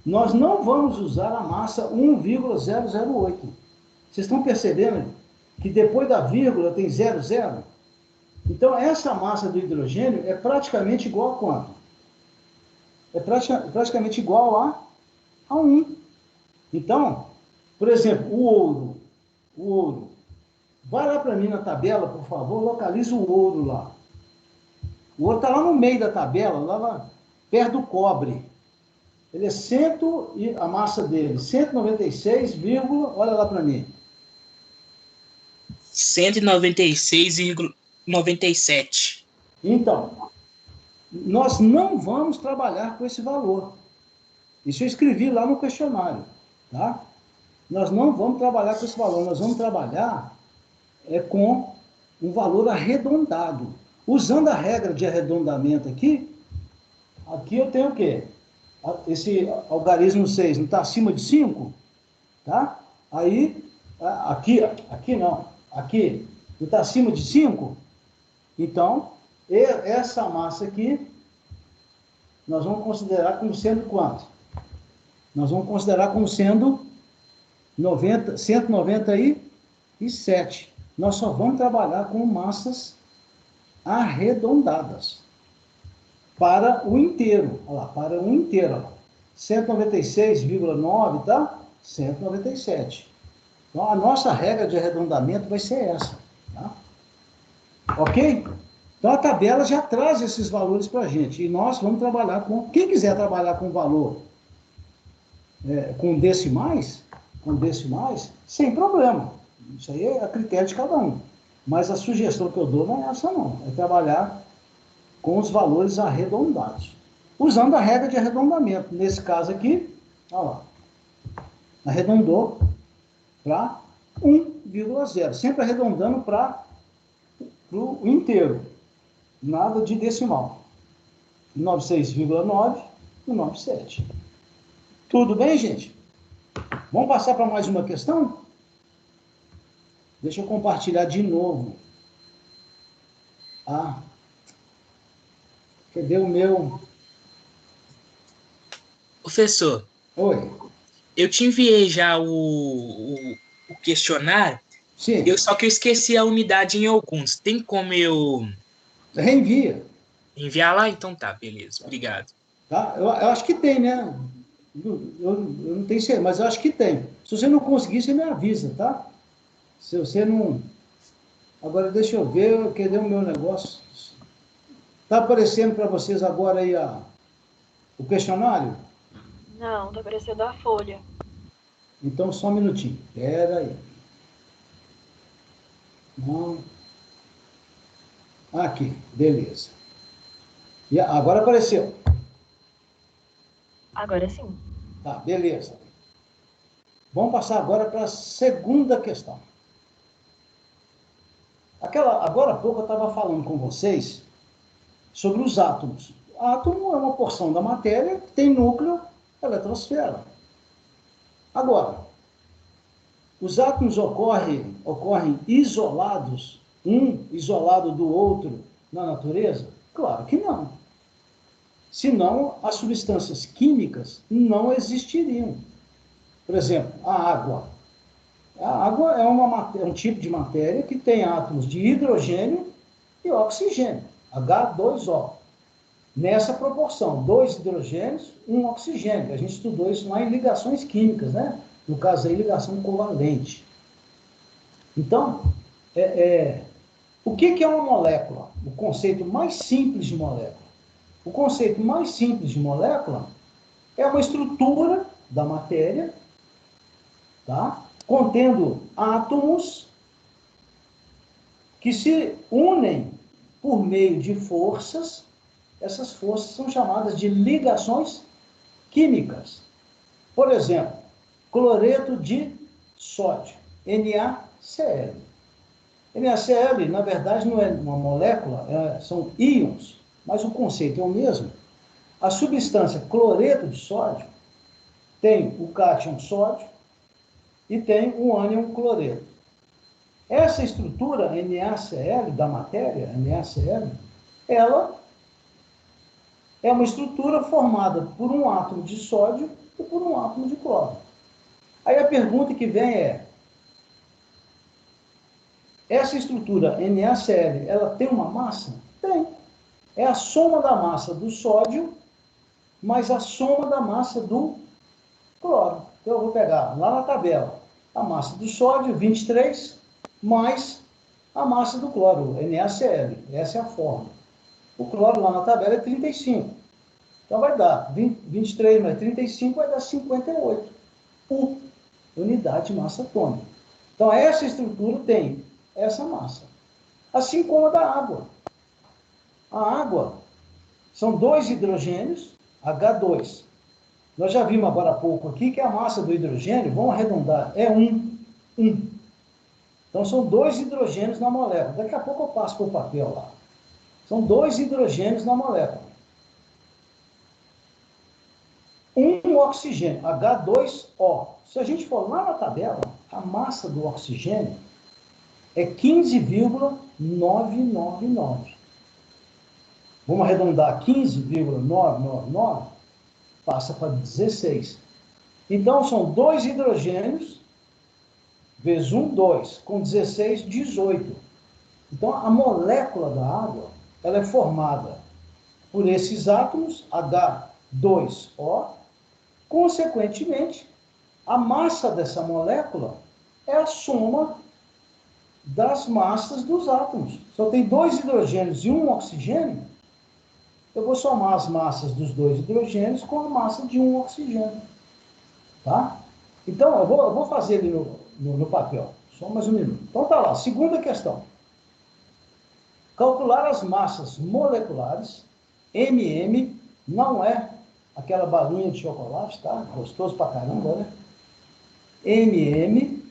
Speaker 1: Nós não vamos usar a massa 1,008. Vocês estão percebendo que depois da vírgula tem 00? Então, essa massa do hidrogênio é praticamente igual a quanto? É praticamente igual a 1. Então, por exemplo, o ouro. Vai lá para mim na tabela, por favor, localiza o ouro lá. O ouro está lá no meio da tabela, lá perto do cobre. Ele é a massa dele, 196, olha lá para mim.
Speaker 6: 196,97.
Speaker 1: Então, nós não vamos trabalhar com esse valor. Isso eu escrevi lá no questionário, tá? Nós não vamos trabalhar com esse valor, nós vamos trabalhar com um valor arredondado. Usando a regra de arredondamento aqui eu tenho o quê? Esse algarismo 6 não está acima de 5? Tá? Aí, aqui não está acima de 5? Então, essa massa aqui, nós vamos considerar como sendo quanto? Nós vamos considerar como sendo 197. Nós só vamos trabalhar com massas arredondadas para o inteiro. Olha lá, para o inteiro. Olha lá. 196,9, tá? 197. Então, a nossa regra de arredondamento vai ser essa. Tá? Ok? Então, a tabela já traz esses valores para a gente. E nós vamos trabalhar com... Quem quiser trabalhar com valor com decimais, sem problema. Isso aí é a critério de cada um. Mas a sugestão que eu dou não é essa, não. É trabalhar com os valores arredondados. Usando a regra de arredondamento. Nesse caso aqui, olha lá. Arredondou para 1,0. Sempre arredondando para o inteiro. Nada de decimal. 96,9 e 97. Tudo bem, gente? Vamos passar para mais uma questão? Deixa eu compartilhar de novo. Ah, cadê o meu?
Speaker 6: Professor,
Speaker 1: Oi.
Speaker 6: eu te enviei já o questionário,
Speaker 1: Sim,
Speaker 6: só que eu esqueci a unidade em alguns. Tem como eu
Speaker 1: reenvia.
Speaker 6: enviar lá? Então tá, beleza. Obrigado.
Speaker 1: Tá? Eu acho que tem, né? Eu não tenho certeza, mas eu acho que tem. Se você não conseguir, você me avisa, tá? Se você não... Agora, deixa eu ver, cadê o meu negócio? Tá aparecendo para vocês agora aí o questionário?
Speaker 2: Não, tá aparecendo a folha.
Speaker 1: Então, só um minutinho. Espera aí. Não. Aqui, beleza. E agora apareceu.
Speaker 2: Agora sim.
Speaker 1: Tá, beleza. Vamos passar agora para a segunda questão. Agora há pouco eu estava falando com vocês sobre os átomos. Átomo é uma porção da matéria que tem núcleo, eletrosfera. Agora, os átomos ocorrem isolados, um isolado do outro na natureza? Claro que não. Senão, as substâncias químicas não existiriam. Por exemplo, a água. A água é um tipo de matéria que tem átomos de hidrogênio e oxigênio, H2O. Nessa proporção, 2 hidrogênios, 1 oxigênio. A gente estudou isso lá em ligações químicas, né? No caso aí, ligação covalente. Então, o que é uma molécula? O conceito mais simples de molécula. O conceito mais simples de molécula é uma estrutura da matéria, tá? Contendo átomos que se unem por meio de forças. Essas forças são chamadas de ligações químicas. Por exemplo, cloreto de sódio, NaCl. NaCl, na verdade, não é uma molécula, são íons, mas o conceito é o mesmo. A substância cloreto de sódio tem o cátion sódio e tem o ânion cloreto. Essa estrutura NaCl da matéria, NaCl, ela é uma estrutura formada por um átomo de sódio e por um átomo de cloro. Aí a pergunta que vem é: essa estrutura NaCl, ela tem uma massa? Tem. É a soma da massa do sódio mais a soma da massa do cloro. Então eu vou pegar lá na tabela a massa do sódio, 23, mais a massa do cloro, NaCl. Essa é a fórmula. O cloro lá na tabela é 35. Então vai dar 23 mais 35 vai dar 58. U, unidade de massa atômica. Então essa estrutura tem essa massa. Assim como a da água. A água são 2 hidrogênios, H2. Nós já vimos agora há pouco aqui que a massa do hidrogênio, vamos arredondar, é 1. Então são 2 hidrogênios na molécula. Daqui a pouco eu passo para o papel lá. São 2 hidrogênios na molécula. 1 oxigênio, H2O. Se a gente for lá na tabela, a massa do oxigênio é 15,999. Vamos arredondar 15,999, passa para 16. Então, são 2 hidrogênios, vezes 1, 2, com 16, 18. Então, a molécula da água, ela é formada por esses átomos, H2O. Consequentemente, a massa dessa molécula é a soma das massas dos átomos. Se eu tenho 2 hidrogênios e 1 oxigênio, eu vou somar as massas dos 2 hidrogênios com a massa de 1 oxigênio. Tá? Então, eu vou fazer ali no papel. Só mais um minuto. Então, tá lá. Segunda questão. Calcular as massas moleculares, MM, não é aquela balinha de chocolate, tá? Gostoso pra caramba, né? MM,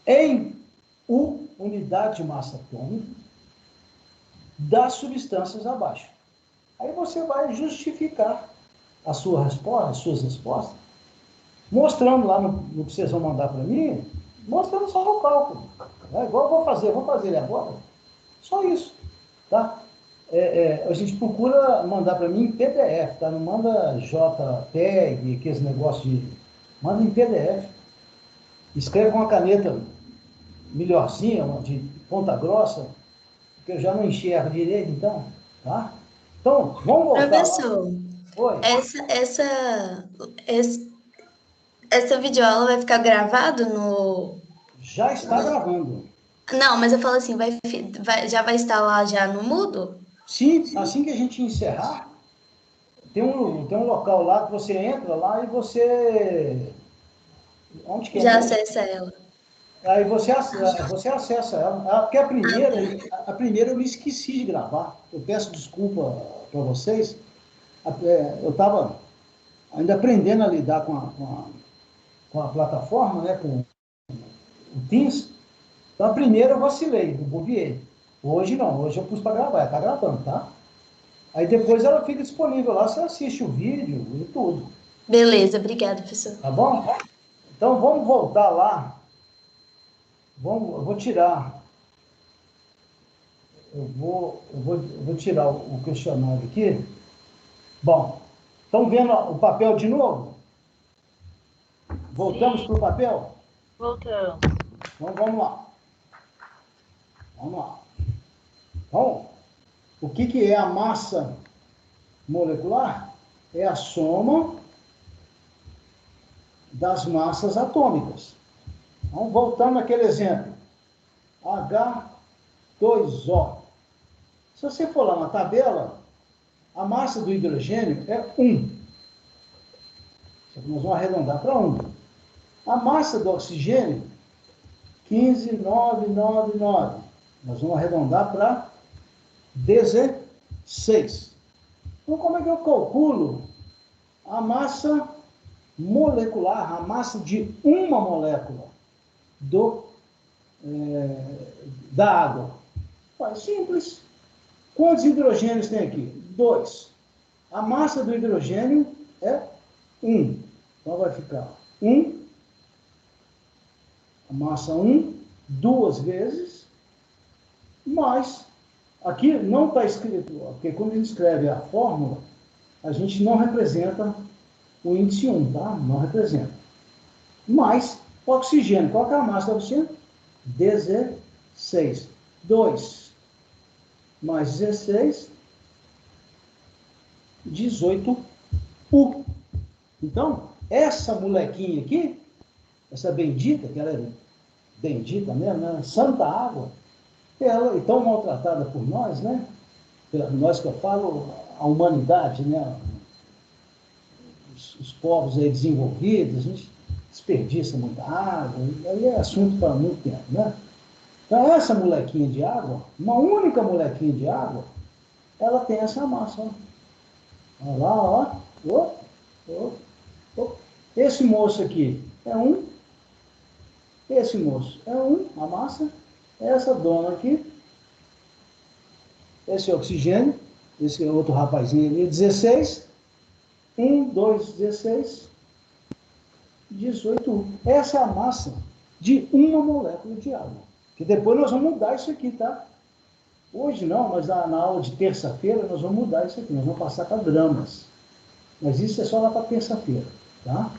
Speaker 1: em U, unidade de massa atômica, das substâncias abaixo. Aí você vai justificar as suas respostas, mostrando lá no que vocês vão mandar para mim, mostrando só o cálculo. É igual eu vou fazer ele agora. Só isso, tá? A gente procura mandar para mim em PDF, tá? Não manda JPEG, aqueles negócios de... Manda em PDF. Escreve com uma caneta melhorzinha, de ponta grossa, porque eu já não enxergo direito, então, tá? Então, vamos voltar
Speaker 4: Professor,
Speaker 1: Oi.
Speaker 4: essa videoaula vai ficar gravado no...
Speaker 1: Já está gravando.
Speaker 4: Não, mas eu falo assim, já vai estar lá já no Moodle?
Speaker 1: Sim, assim que a gente encerrar, tem um local lá que você entra lá e você... Onde que é?
Speaker 4: Já acessa ela.
Speaker 1: Aí você acessa ela. Porque a primeira eu me esqueci de gravar. Eu peço desculpa para vocês. Eu estava ainda aprendendo a lidar com a plataforma, né, com o Teams. Então, a primeira eu vacilei, eu bobiei. Hoje não, hoje eu pus para gravar, está gravando, tá? Aí depois ela fica disponível lá, você assiste o vídeo e tudo.
Speaker 4: Beleza, obrigada, professor.
Speaker 1: Tá bom? Então, vamos voltar lá. Eu vou tirar. Eu vou tirar o questionário aqui. Bom, estão vendo o papel de novo? Voltamos para o papel?
Speaker 2: Voltamos.
Speaker 1: Então, vamos lá. Vamos lá. Então, o que é a massa molecular? É a soma das massas atômicas. Então, voltando àquele exemplo. H2O. Se você for lá na tabela, a massa do hidrogênio é 1. Nós vamos arredondar para 1. A massa do oxigênio, 15,999. Nós vamos arredondar para 16. Então, como é que eu calculo a massa molecular, a massa de uma molécula da água? É simples. Quantos hidrogênios tem aqui? 2. A massa do hidrogênio é 1. Então, vai ficar 1, a massa 1, 2 vezes, mais, aqui não está escrito, porque quando a gente escreve a fórmula, a gente não representa o índice 1, tá? Não representa. Mais oxigênio. Qual que é a massa do oxigênio? 16. 2 mais 16, 18U. Então, essa molequinha aqui, essa bendita, que ela é bendita mesmo, né? Santa água, ela é tão maltratada por nós, né? Nós que eu falo, a humanidade, né? Os povos aí desenvolvidos, a gente desperdiça muita água, aí é assunto para muito tempo, né? Então, essa molequinha de água, uma única molequinha de água, ela tem essa massa, ó. Olha lá, ó. Esse moço aqui é 1. Esse moço é 1, a massa. Essa dona aqui, esse é oxigênio, esse outro rapazinho ali, 16. 1, 2, 16, 18. Essa é a massa de uma molécula de água. Que depois nós vamos mudar isso aqui, tá? Hoje não, mas na aula de terça-feira nós vamos mudar isso aqui. Nós vamos passar para gramas. Mas isso é só lá para terça-feira, tá?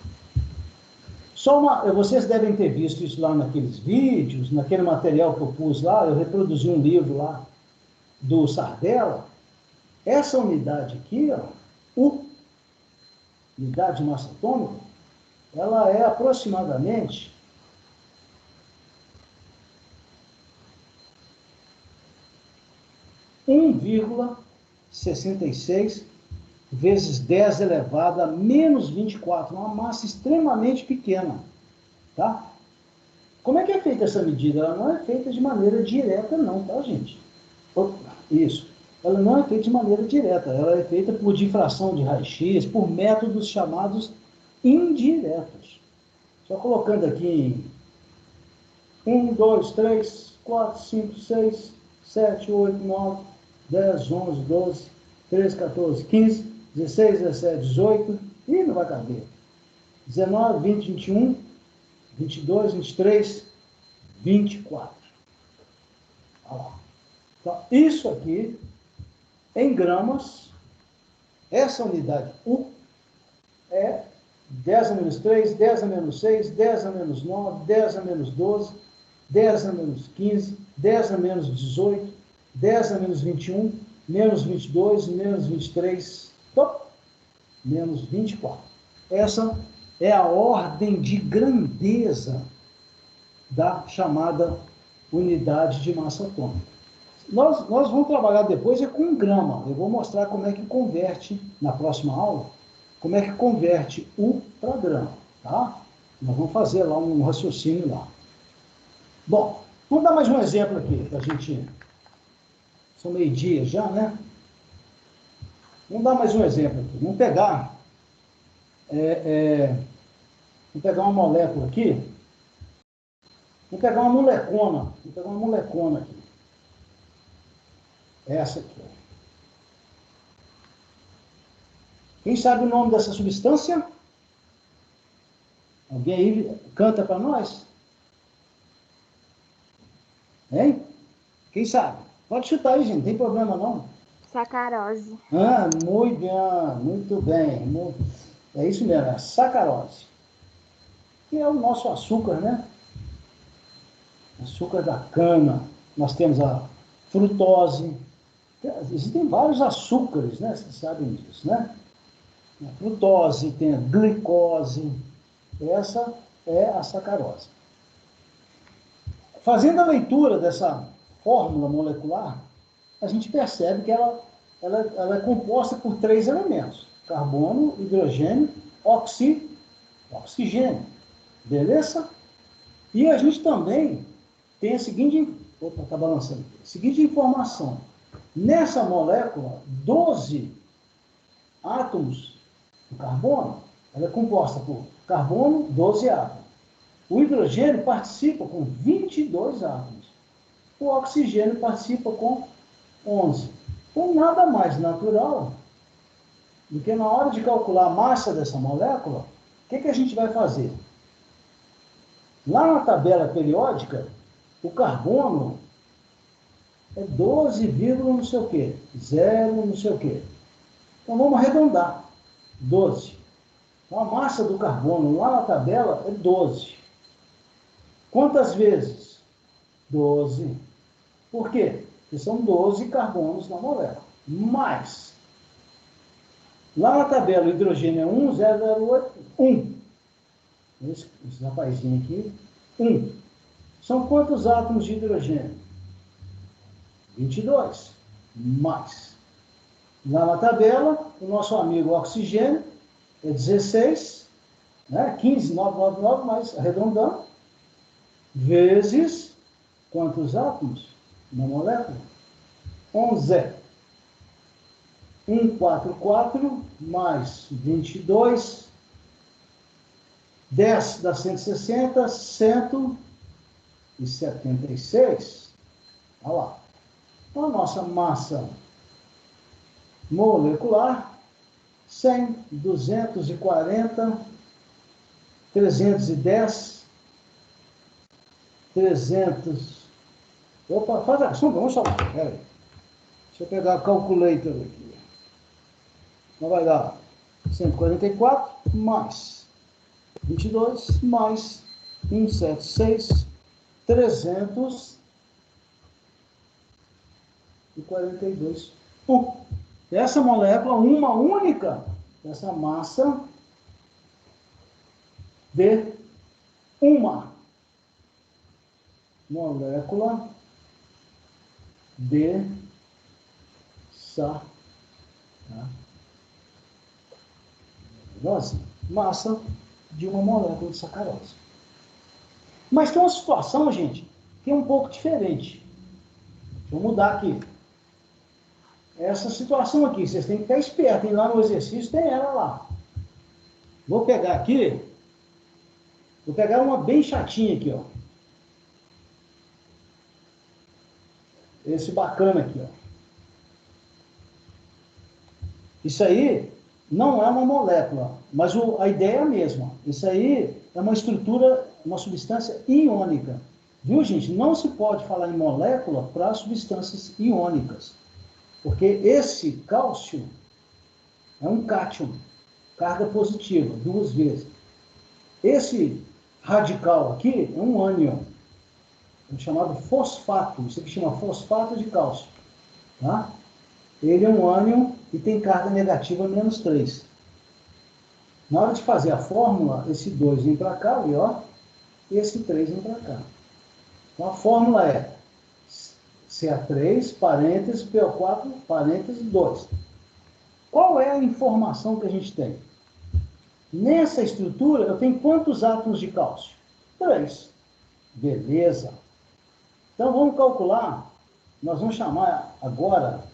Speaker 1: Vocês devem ter visto isso lá naqueles vídeos, naquele material que eu pus lá, eu reproduzi um livro lá do Sardella. Essa unidade aqui, ó, unidade de massa atômica, ela é aproximadamente 1,66 vezes 10 elevado a menos 24, uma massa extremamente pequena, tá? Como é que é feita essa medida? Ela não é feita de maneira direta não, tá, gente? Opa. Isso. Ela não é feita de maneira direta, ela é feita por difração de raio-x, por métodos chamados indiretos. Só colocando aqui em 1, 2, 3, 4, 5, 6, 7, 8, 9, 10, 11, 12, 13, 14, 15, 16, 17, 18, e não vai caber. 19, 20, 21, 22, 23, 24. Olha lá. Então, isso aqui, em gramas, essa unidade U é 10 a menos 3, 10 a menos 6, 10 a menos 9, 10 a menos 12, 10 a menos 15, 10 a menos 18, 10 a menos 21, menos 22, menos 23, menos 24. Essa é a ordem de grandeza da chamada unidade de massa atômica. Nós vamos trabalhar depois com grama. Eu vou mostrar como é que converte, na próxima aula, como é que converte U para grama, tá? Nós vamos fazer lá um raciocínio lá. Bom, vamos dar mais um exemplo aqui, para a gente... São meio-dia já, né? Vamos dar mais um exemplo aqui. Vamos pegar... Vamos pegar uma molécula aqui. Vamos pegar uma molecona. Vamos pegar uma molecona aqui. Essa aqui. Quem sabe o nome dessa substância? Alguém aí canta para nós? Hein? Quem sabe? Pode chutar aí, gente. Não tem problema, não.
Speaker 5: Sacarose.
Speaker 1: Ah, muito bem. Muito bem. É isso mesmo. É sacarose. Que é o nosso açúcar, né? Açúcar da cana. Nós temos a frutose. Existem vários açúcares, né? Vocês sabem disso, né? A frutose, tem a glicose. Essa é a sacarose. Fazendo a leitura dessa fórmula molecular, a gente percebe que ela é composta por 3 elementos: carbono, hidrogênio, oxigênio. Beleza? E a gente também tem a seguinte... Opa, está balançando aqui. Seguinte informação. Nessa molécula, 12 átomos do carbono, ela é composta por carbono, 12 átomos. O hidrogênio participa com 22 átomos. O oxigênio participa com 11. Então, nada mais natural do que na hora de calcular a massa dessa molécula, o que a gente vai fazer? Lá na tabela periódica, o carbono é 12, não sei o quê, 0, não sei o quê. Então, vamos arredondar. 12. Então, a massa do carbono lá na tabela é 12. Quantas vezes? 12. Por quê? Porque são 12 carbonos na molécula. Mais. Lá na tabela, o hidrogênio é 1, 008, 1. Esse rapazinho aqui, 1. São quantos átomos de hidrogênio? 22. Mais. Lá na tabela, o nosso amigo oxigênio é 16, né? 15,999, mais arredondando, vezes quantos átomos na molécula? 11. 144 mais 22, 10 dá 160, 176. Olha lá. Então, a nossa massa molecular, 100, 240, 310, 300... Opa, faz a sombra, vamos chamar. Pera aí. Deixa eu pegar a calculator aqui. Então vai dar 144 mais 22 mais 176, 342. Essa molécula, uma única, essa massa de uma molécula de sacarose. Massa de uma molécula de sacarose. Mas tem uma situação, gente, que é um pouco diferente. Deixa eu mudar aqui. essa situação aqui. Vocês têm que ficar espertos, hein? Lá no exercício tem ela lá. Vou pegar aqui, vou pegar uma bem chatinha aqui, ó. Esse bacana aqui, ó. Isso aí não é uma molécula, mas a ideia é a mesma. Isso aí é uma estrutura, uma substância iônica. Viu, gente? Não se pode falar em molécula para substâncias iônicas. Porque esse cálcio é um cátion, carga positiva, 2 vezes. Esse radical aqui é um ânion, chamado fosfato. Isso aqui chama fosfato de cálcio. Tá? Ele é um ânion e tem carga negativa -3. Na hora de fazer a fórmula, esse 2 vem para cá, ali, ó, e esse 3 vem para cá. Então a fórmula é Ca3, parênteses, PO4, parênteses, 2. Qual é a informação que a gente tem? Nessa estrutura, eu tenho quantos átomos de cálcio? 3. Beleza. Então vamos calcular, nós vamos chamar agora,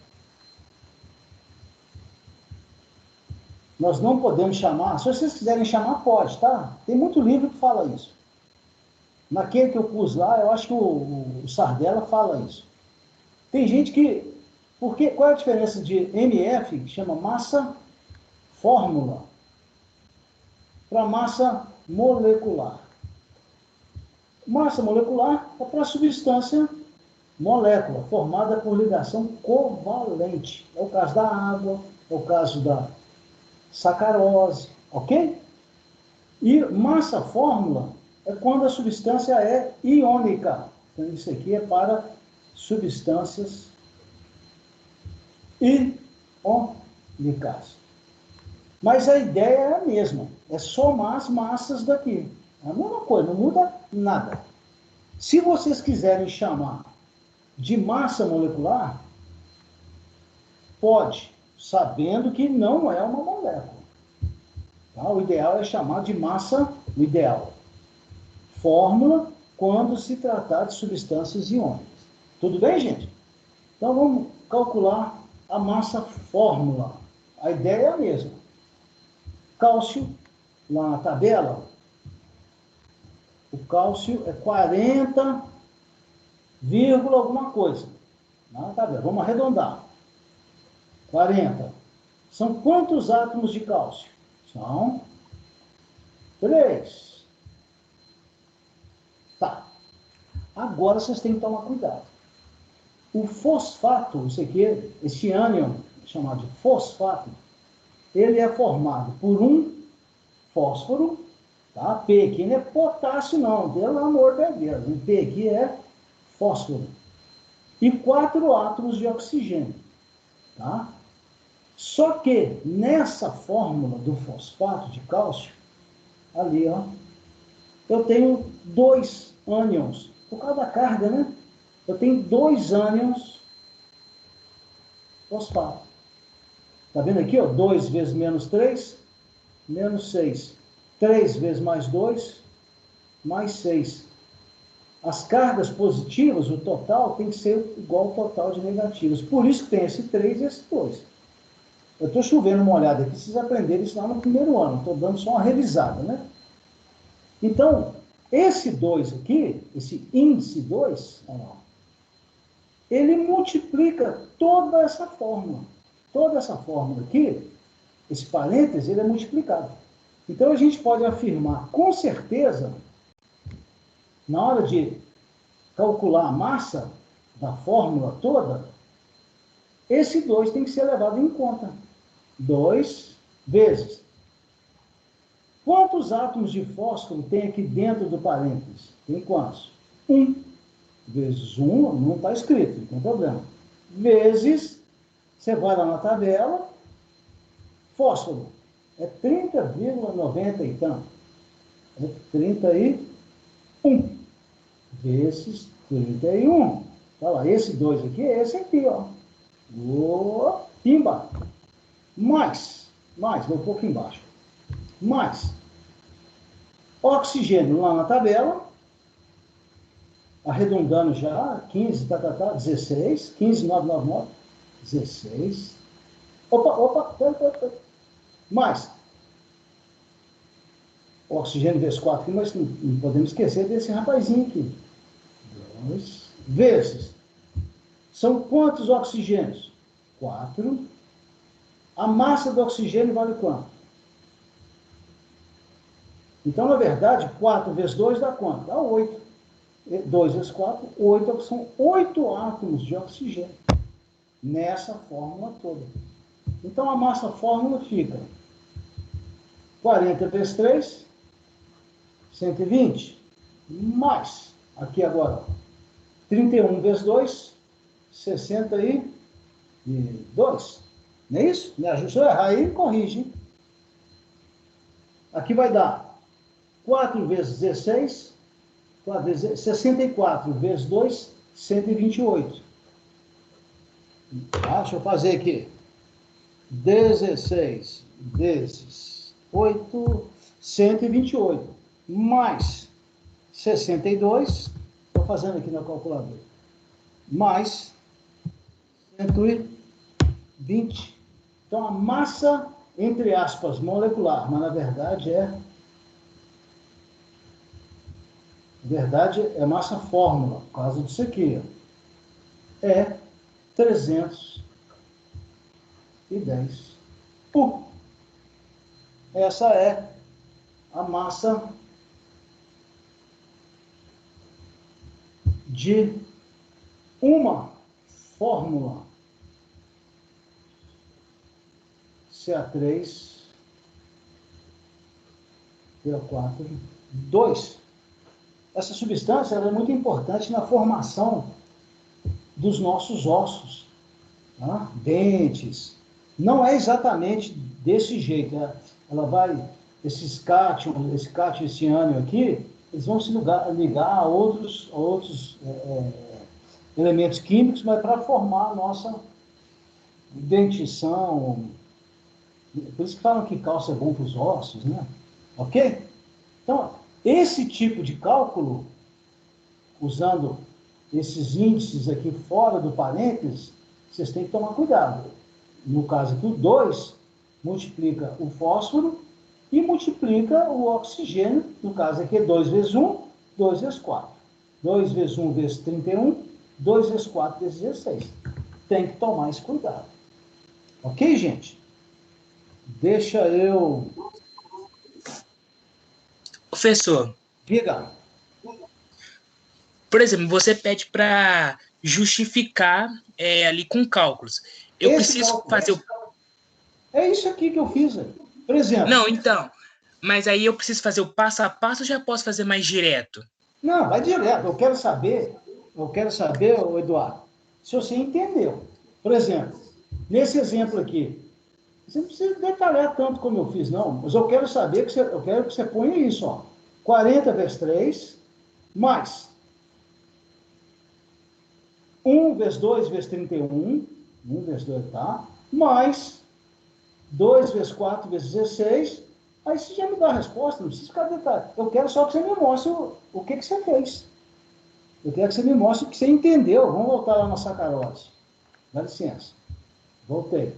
Speaker 1: nós não podemos chamar, se vocês quiserem chamar, pode, tá? Tem muito livro que fala isso. Naquele que eu pus lá, eu acho que o Sardella fala isso. Tem gente que... qual é a diferença de MF, que chama massa fórmula, para massa molecular? Massa molecular é para substância molécula, formada por ligação covalente. É o caso da água, é o caso da sacarose, ok? E massa fórmula é quando a substância é iônica. Então, isso aqui é para substâncias iônicas. Mas a ideia é a mesma, é somar as massas daqui. É a mesma coisa, não muda nada. Se vocês quiserem chamar de massa molecular, pode, sabendo que não é uma molécula. Tá? O ideal é chamar de massa, o ideal. Fórmula, quando se tratar de substâncias iônicas. Tudo bem, gente? Então, vamos calcular a massa fórmula. A ideia é a mesma. Cálcio, lá na tabela, o cálcio é 40, alguma coisa. Na tabela. Vamos arredondar. 40. São quantos átomos de cálcio? São 3. Tá. Agora vocês têm que tomar cuidado. O fosfato, isso aqui, esse ânion, chamado de fosfato, ele é formado por um fósforo, tá? P aqui não é potássio não, pelo amor de Deus. O P aqui é fósforo. E 4 átomos de oxigênio, tá? Só que nessa fórmula do fosfato de cálcio, ali, ó, eu tenho 2 ânions, por causa da carga, né? Eu tenho 2 ânions fosfato. Tá vendo aqui, ó? 2 vezes -3, -6. 3 vezes mais 2, mais 6. As cargas positivas, o total, tem que ser igual ao total de negativas. Por isso que tem esse 3 e esse 2. Eu estou chovendo uma olhada aqui, vocês aprenderam isso lá no primeiro ano. Estou dando só uma revisada, né? Então, esse 2 aqui, esse índice 2, ó, ele multiplica toda essa fórmula. Toda essa fórmula aqui, esse parêntese, ele é multiplicado. Então, a gente pode afirmar com certeza, na hora de calcular a massa da fórmula toda, esse 2 tem que ser levado em conta. 2 vezes. Quantos átomos de fósforo tem aqui dentro do parênteses? Tem quantos? 1. Vezes 1, não está escrito, não tem problema. Vezes, você vai lá na tabela, fósforo. É 30,90 e tanto. É 31 vezes 31. Olha lá, esse 2 aqui é esse aqui, ó. Pimba. Mais, vou um pouco embaixo. Mais. Oxigênio lá na tabela. Arredondando já, 15, 16, 15,999. 16. Opa. Mais. O oxigênio vezes 4 aqui, mas não podemos esquecer desse rapazinho aqui. 2 vezes. São quantos oxigênios? 4. A massa do oxigênio vale quanto? Então, na verdade, 4 vezes 2 dá quanto? Dá 8. 2 vezes 4, 8. São 8 átomos de oxigênio nessa fórmula toda. Então, a massa fórmula fica 40 vezes 3, 120, mais, aqui agora, 31 vezes 2, 62. Não é isso? Me ajuda, se eu errar aí, corrige. Hein? Aqui vai dar 4 vezes 16, 64 vezes 2, 128. Deixa eu fazer aqui. 16 vezes 8, 128. Mais 62, estou fazendo aqui na calculadora. Mais 120. Então, a massa, entre aspas, molecular, mas na verdade é massa fórmula, por causa disso aqui, ó. É 310. Essa é a massa de uma fórmula CA3, PO4, 2. Essa substância ela é muito importante na formação dos nossos ossos, tá? Dentes. Não é exatamente desse jeito. Ela vai, esses cátions, esse cátion, esse ânion aqui, eles vão se ligar a outros elementos químicos, mas para formar a nossa dentição. Por isso que falam que cálcio é bom para os ossos, né? Ok? Então, esse tipo de cálculo, usando esses índices aqui fora do parênteses, vocês têm que tomar cuidado. No caso aqui, o 2 multiplica o fósforo e multiplica o oxigênio. No caso aqui é 2 vezes 1, 2 vezes 4. 2 vezes 1 vezes 31, 2 vezes 4 vezes 16. Tem que tomar esse cuidado. Ok, gente? Deixa eu...
Speaker 6: Professor,
Speaker 1: Diga.
Speaker 6: por exemplo, você pede para justificar ali com cálculos. Eu
Speaker 1: Esse
Speaker 6: preciso
Speaker 1: cálculo,
Speaker 6: fazer o...
Speaker 1: É isso aqui que eu fiz aí. Por exemplo...
Speaker 6: Não, então, mas aí eu preciso fazer o passo a passo ou já posso fazer mais direto?
Speaker 1: Não, vai direto. Eu quero saber, ô Eduardo, se você entendeu. Por exemplo, nesse exemplo aqui, você não precisa detalhar tanto como eu fiz, não, mas eu quero saber, eu quero que você ponha isso, ó. 40 vezes 3, mais 1 vezes 2 vezes 31, 1 vezes 2, tá? Mais 2 vezes 4 vezes 16, aí você já me dá a resposta, não precisa ficar detalhado. Eu quero só que você me mostre o que você fez. Eu quero que você me mostre o que você entendeu. Vamos voltar lá na sacarose. Dá licença. Voltei.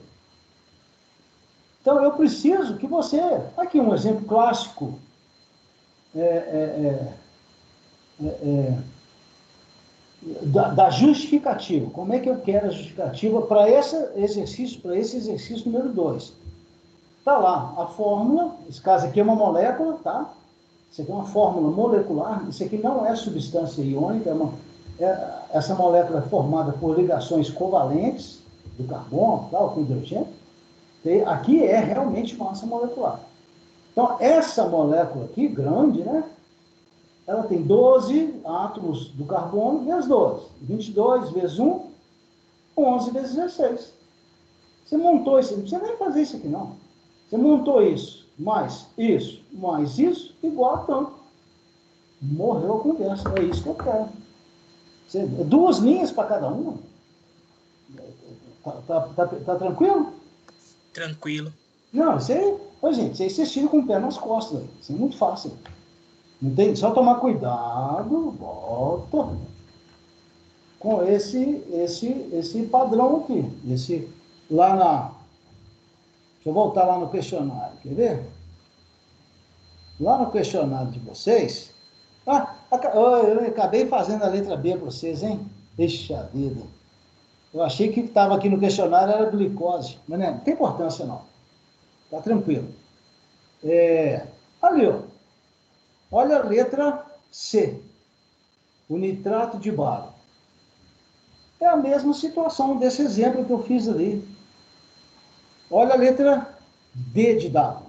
Speaker 1: Então, eu preciso que você... Aqui um exemplo clássico. Da justificativa. Como é que eu quero a justificativa para esse exercício número 2? Está lá a fórmula. Esse caso aqui é uma molécula, tá? Isso aqui é uma fórmula molecular. Isso aqui não é substância iônica. Essa molécula é formada por ligações covalentes do carbono, tal, com hidrogênio. Aqui é realmente massa molecular. Então, essa molécula aqui, grande, né? Ela tem 12 átomos do carbono vezes 12. 22 vezes 1, 11 vezes 16. Você montou isso, não precisa nem fazer isso aqui, não. Você montou isso, mais isso, igual a tanto. Morreu a conversa. É isso que eu quero. 2 linhas para cada uma. Tá tranquilo?
Speaker 6: Tranquilo.
Speaker 1: Não, isso aí, gente, vocês tiram com o pé nas costas. Isso é muito fácil. Não tem, só tomar cuidado, volta. com esse padrão aqui. Lá na... Deixa eu voltar lá no questionário, quer ver? Lá no questionário de vocês... eu acabei fazendo a letra B para vocês, hein? Deixa vida. Eu achei que estava aqui no questionário era glicose, mas não tem importância não. Tá tranquilo. Ali, ó. Olha a letra C. O nitrato de bário. É a mesma situação desse exemplo que eu fiz ali. Olha a letra D de dado.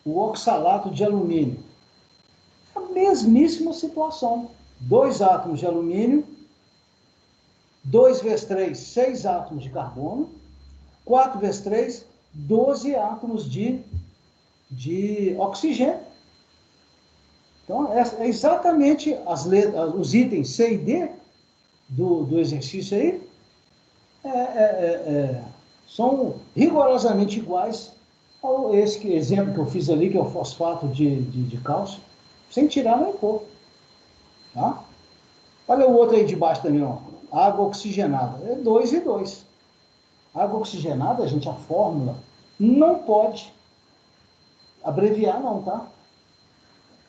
Speaker 1: O oxalato de alumínio. A mesmíssima situação. 2 átomos de alumínio, 2 vezes 3, 6 átomos de carbono, 4 vezes 3, 12 átomos de oxigênio. Então, é exatamente os itens C e D do exercício aí, são rigorosamente iguais ao esse exemplo que eu fiz ali, que é o fosfato de cálcio, sem tirar nem pôr. Tá? Olha o outro aí de baixo também, ó. Água oxigenada. É 2 e 2. Água oxigenada, gente, a fórmula não pode abreviar, não, tá?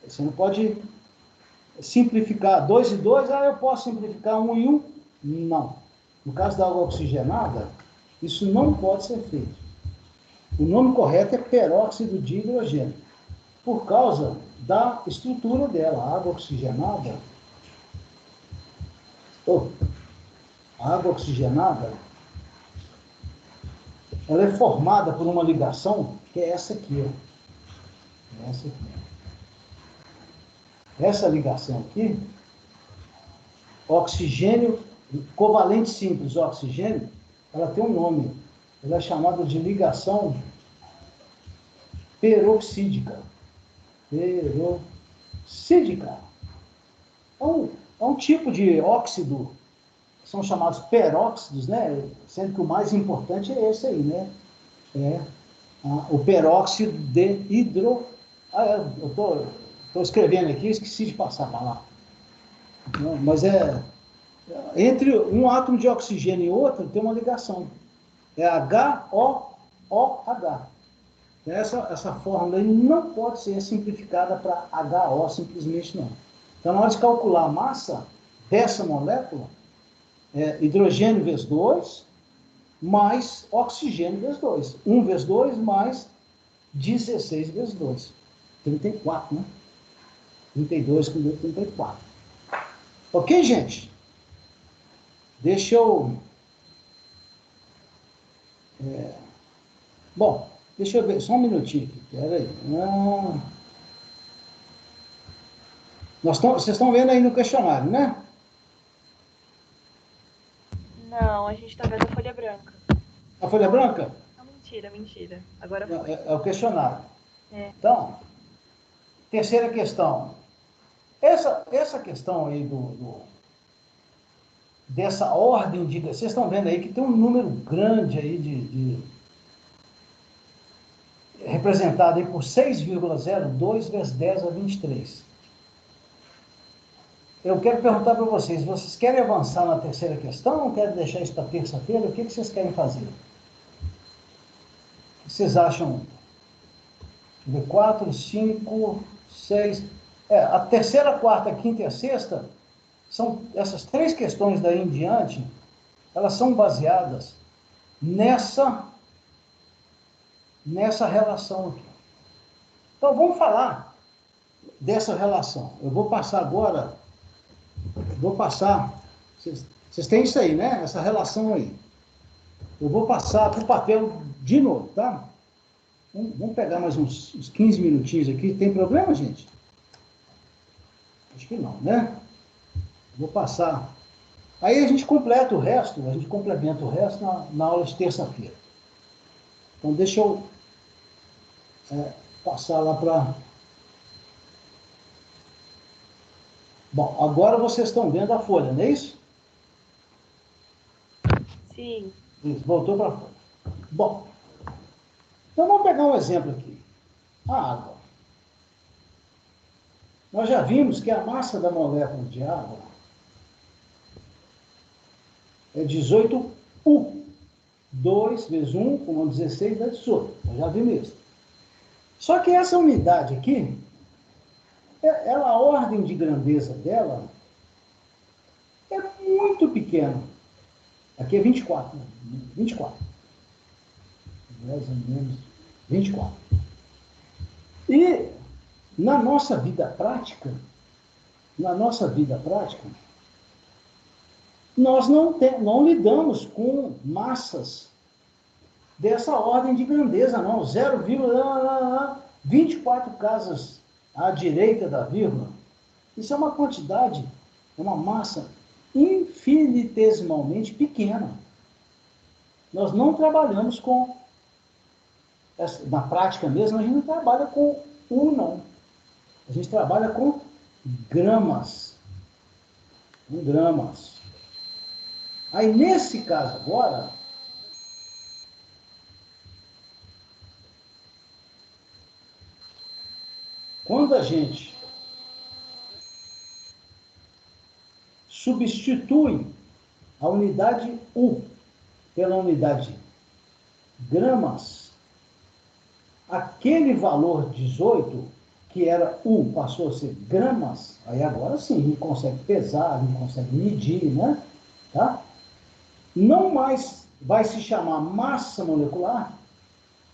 Speaker 1: Você não pode simplificar 2 e 2, eu posso simplificar 1 e 1? Não. No caso da água oxigenada, isso não pode ser feito. O nome correto é peróxido de hidrogênio, por causa da estrutura dela. A água oxigenada, ela é formada por uma ligação que é essa aqui, ó. Essa aqui. Essa ligação aqui, oxigênio, covalente simples, oxigênio, ela tem um nome. Ela é chamada de ligação peroxídica. Peroxídica. É um tipo de óxido, que são chamados peróxidos, né? Sendo que o mais importante é esse aí, né? O peróxido de hidro... eu estou escrevendo aqui, esqueci de passar para lá. Mas entre um átomo de oxigênio e outro, tem uma ligação. É HOOH. Essa fórmula aí não pode ser simplificada para HO simplesmente, não. Então, na hora de calcular a massa dessa molécula, hidrogênio vezes 2, mais oxigênio vezes 2. 1 vezes 2 mais 16 vezes 2. 34, né? 32 com 34. Ok, gente? Deixa eu... Bom, deixa eu ver, só um minutinho aqui. Espera aí. Vocês estão vendo aí no questionário, né?
Speaker 2: Não, a gente tá vendo a folha branca.
Speaker 1: A folha branca?
Speaker 2: Não, mentira. Agora foi.
Speaker 1: É o questionário.
Speaker 2: É.
Speaker 1: Então, terceira questão. Essa questão aí dessa ordem de... Vocês estão vendo aí que tem um número grande aí representado aí por 6,02 vezes 10 a 23. Eu quero perguntar para vocês querem avançar na terceira questão ou querem deixar isso para terça-feira? O que vocês querem fazer? O que vocês acham? 4, 5, 6... a terceira, quarta, quinta e a sexta, são essas 3 questões daí em diante, elas são baseadas nessa relação aqui. Então, vamos falar dessa relação. Eu vou passar agora, vocês têm isso aí, né? Essa relação aí. Eu vou passar para o papel de novo, tá? Vamos pegar mais uns 15 minutinhos aqui. Tem problema, gente? Acho que não, né? Vou passar. Aí a gente completa o resto, a gente complementa o resto na aula de terça-feira. Então, deixa eu passar lá para... Bom, agora vocês estão vendo a folha, não é isso?
Speaker 2: Sim.
Speaker 1: Isso, voltou para a folha. Bom, então vamos pegar um exemplo aqui. A água. Nós já vimos que a massa da molécula de água É 18U. 2 vezes 1, com 16, dá 18. Eu já vi isso. Só que essa unidade aqui, a ordem de grandeza dela é muito pequena. Aqui é 24, né? 24. 10 menos 24. E na nossa vida prática, nós não lidamos com massas dessa ordem de grandeza, não. 0,24 casas à direita da vírgula. Isso é uma quantidade, é uma massa infinitesimalmente pequena. Nós não trabalhamos com, na prática mesmo, a gente não trabalha com não. A gente trabalha com gramas. Com gramas. Aí, nesse caso agora, quando a gente substitui a unidade U pela unidade gramas, aquele valor 18, que era U, passou a ser gramas, aí agora sim, a gente consegue pesar, a gente consegue medir, né? Tá? Não mais vai se chamar massa molecular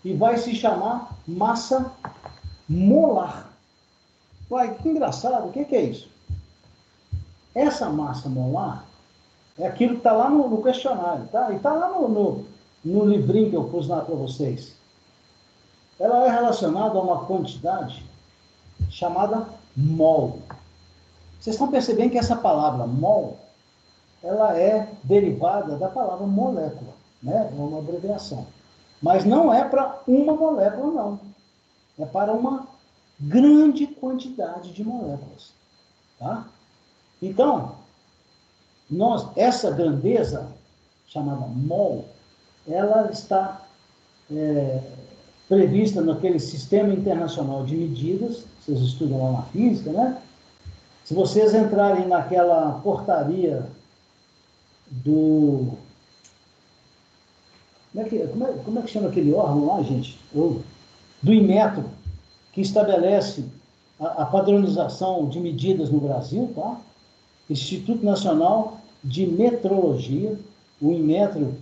Speaker 1: e vai se chamar massa molar. Uai, que engraçado, o que é isso? Essa massa molar é aquilo que está lá no questionário, tá? E está lá no livrinho que eu pus lá para vocês. Ela é relacionada a uma quantidade chamada mol. Vocês estão percebendo que essa palavra mol, ela é derivada da palavra molécula, né? É uma abreviação. Mas não é para uma molécula, não. É para uma grande quantidade de moléculas, tá? Então, essa grandeza, chamada mol, ela está prevista naquele Sistema Internacional de Medidas, vocês estudam lá na física, né? Se vocês entrarem naquela portaria do... Como é que chama aquele órgão lá, gente? Do Inmetro, que estabelece a padronização de medidas no Brasil, tá? Instituto Nacional de Metrologia, o Inmetro,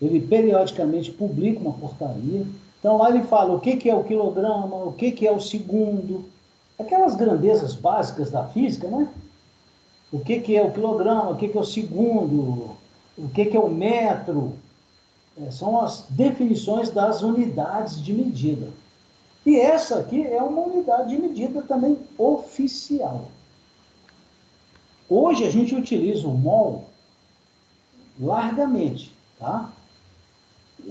Speaker 1: ele periodicamente publica uma portaria. Então, lá ele fala o que é o quilograma, o que é o segundo, aquelas grandezas básicas da física, né? O que é o quilograma, o que é o segundo, o que é o metro. São as definições das unidades de medida. E essa aqui é uma unidade de medida também oficial. Hoje a gente utiliza o mol largamente, tá?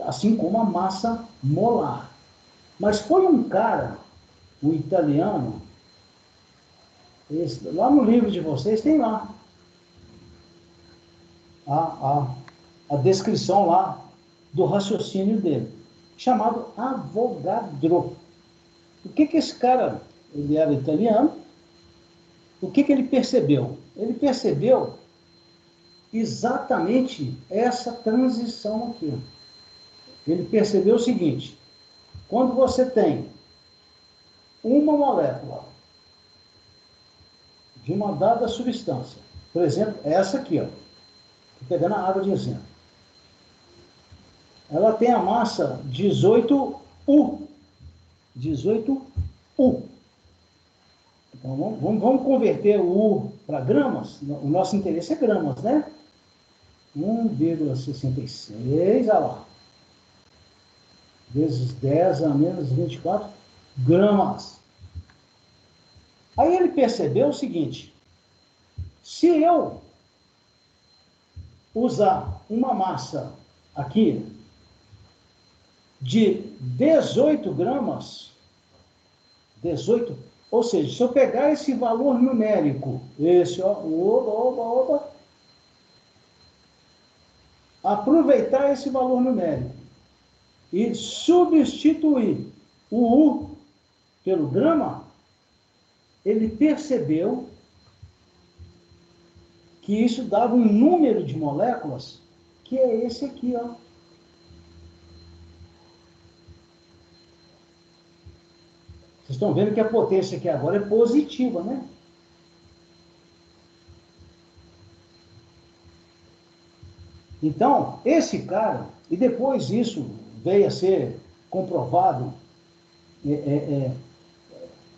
Speaker 1: Assim como a massa molar. Mas foi um cara, um italiano, lá no livro de vocês tem lá a descrição lá do raciocínio dele, chamado Avogadro. O que esse cara, ele era italiano, o que ele percebeu? Ele percebeu exatamente essa transição aqui. Ele percebeu o seguinte: quando você tem uma molécula de uma dada substância, por exemplo, essa aqui, ó, estou pegando a água de exemplo, ela tem a massa 18U. 18U. Então, vamos converter o U para gramas. O nosso interesse é gramas, né? 1,66, olha lá. Vezes 10 a menos 24 gramas. Aí ele percebeu o seguinte: se eu usar uma massa aqui de 18 gramas, 18, ou seja, se eu pegar esse valor numérico, esse, ó, aproveitar esse valor numérico e substituir o U pelo grama, ele percebeu que isso dava um número de moléculas que é esse aqui, ó. Vocês estão vendo que a potência aqui agora é positiva, né? Então, esse cara, e depois isso veio a ser comprovado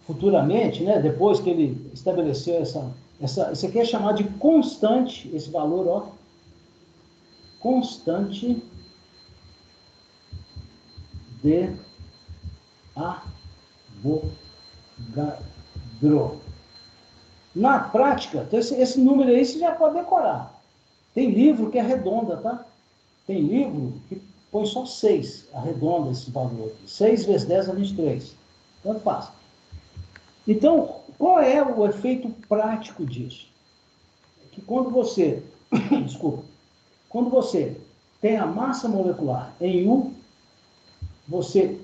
Speaker 1: futuramente, né? Depois que ele estabeleceu isso aqui é chamado de constante, esse valor, ó, constante de Avogadro. Na prática, então esse número aí você já pode decorar. Tem livro que arredonda, tá? Tem livro que põe só 6, arredonda esse valor aqui. 6 vezes 10 é 23. Tanto faz. Então, qual é o efeito prático disso? É que quando você, desculpa, quando você tem a massa molecular em U, você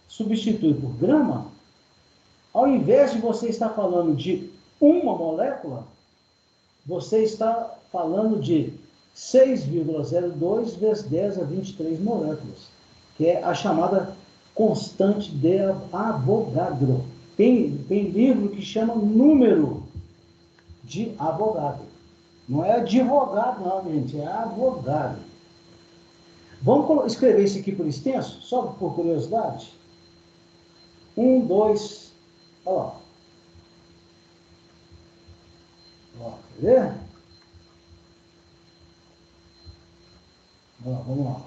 Speaker 1: substitui por grama, ao invés de você estar falando de uma molécula, você está falando de 6,02 vezes 10 a 23 moléculas, que é a chamada constante de Avogadro. Tem livro que chama número de Avogadro. Não é advogado, não, gente, é Avogadro. Vamos escrever isso aqui por extenso, só por curiosidade? 1, 2, olha lá. Ó, quer ver? Ó, vamos lá.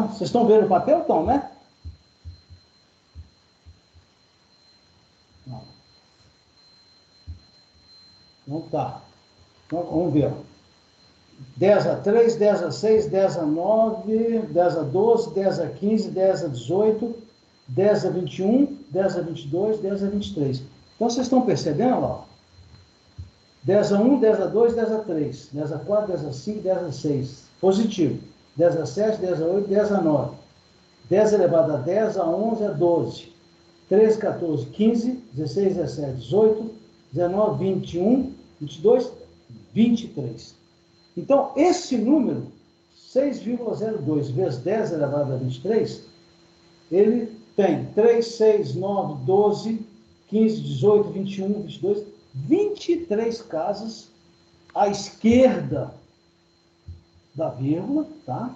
Speaker 1: Vocês estão vendo o papel, então, né? Não. Então tá. Então, vamos ver. 10 a 3, 10 a 6, 10 a 9, 10 a 12, 10 a 15, 10 a 18, 10 a 21, 10 a 22, 10 a 23. Então, vocês estão percebendo, ó? 10 a 1, 10 a 2, 10 a 3, 10 a 4, 10 a 5, 10 a 6. Positivo. 10 a 7, 10 a 8, 10 a 9. 10 elevado a 10, a 11, a 12. 13, 14, 15, 16, 17, 18, 19, 21, 22, 23. Então, esse número, 6,02 vezes 10 elevado a 23, ele tem 3, 6, 9, 12, 15, 18, 21, 22, 23 casas à esquerda da vírgula, tá?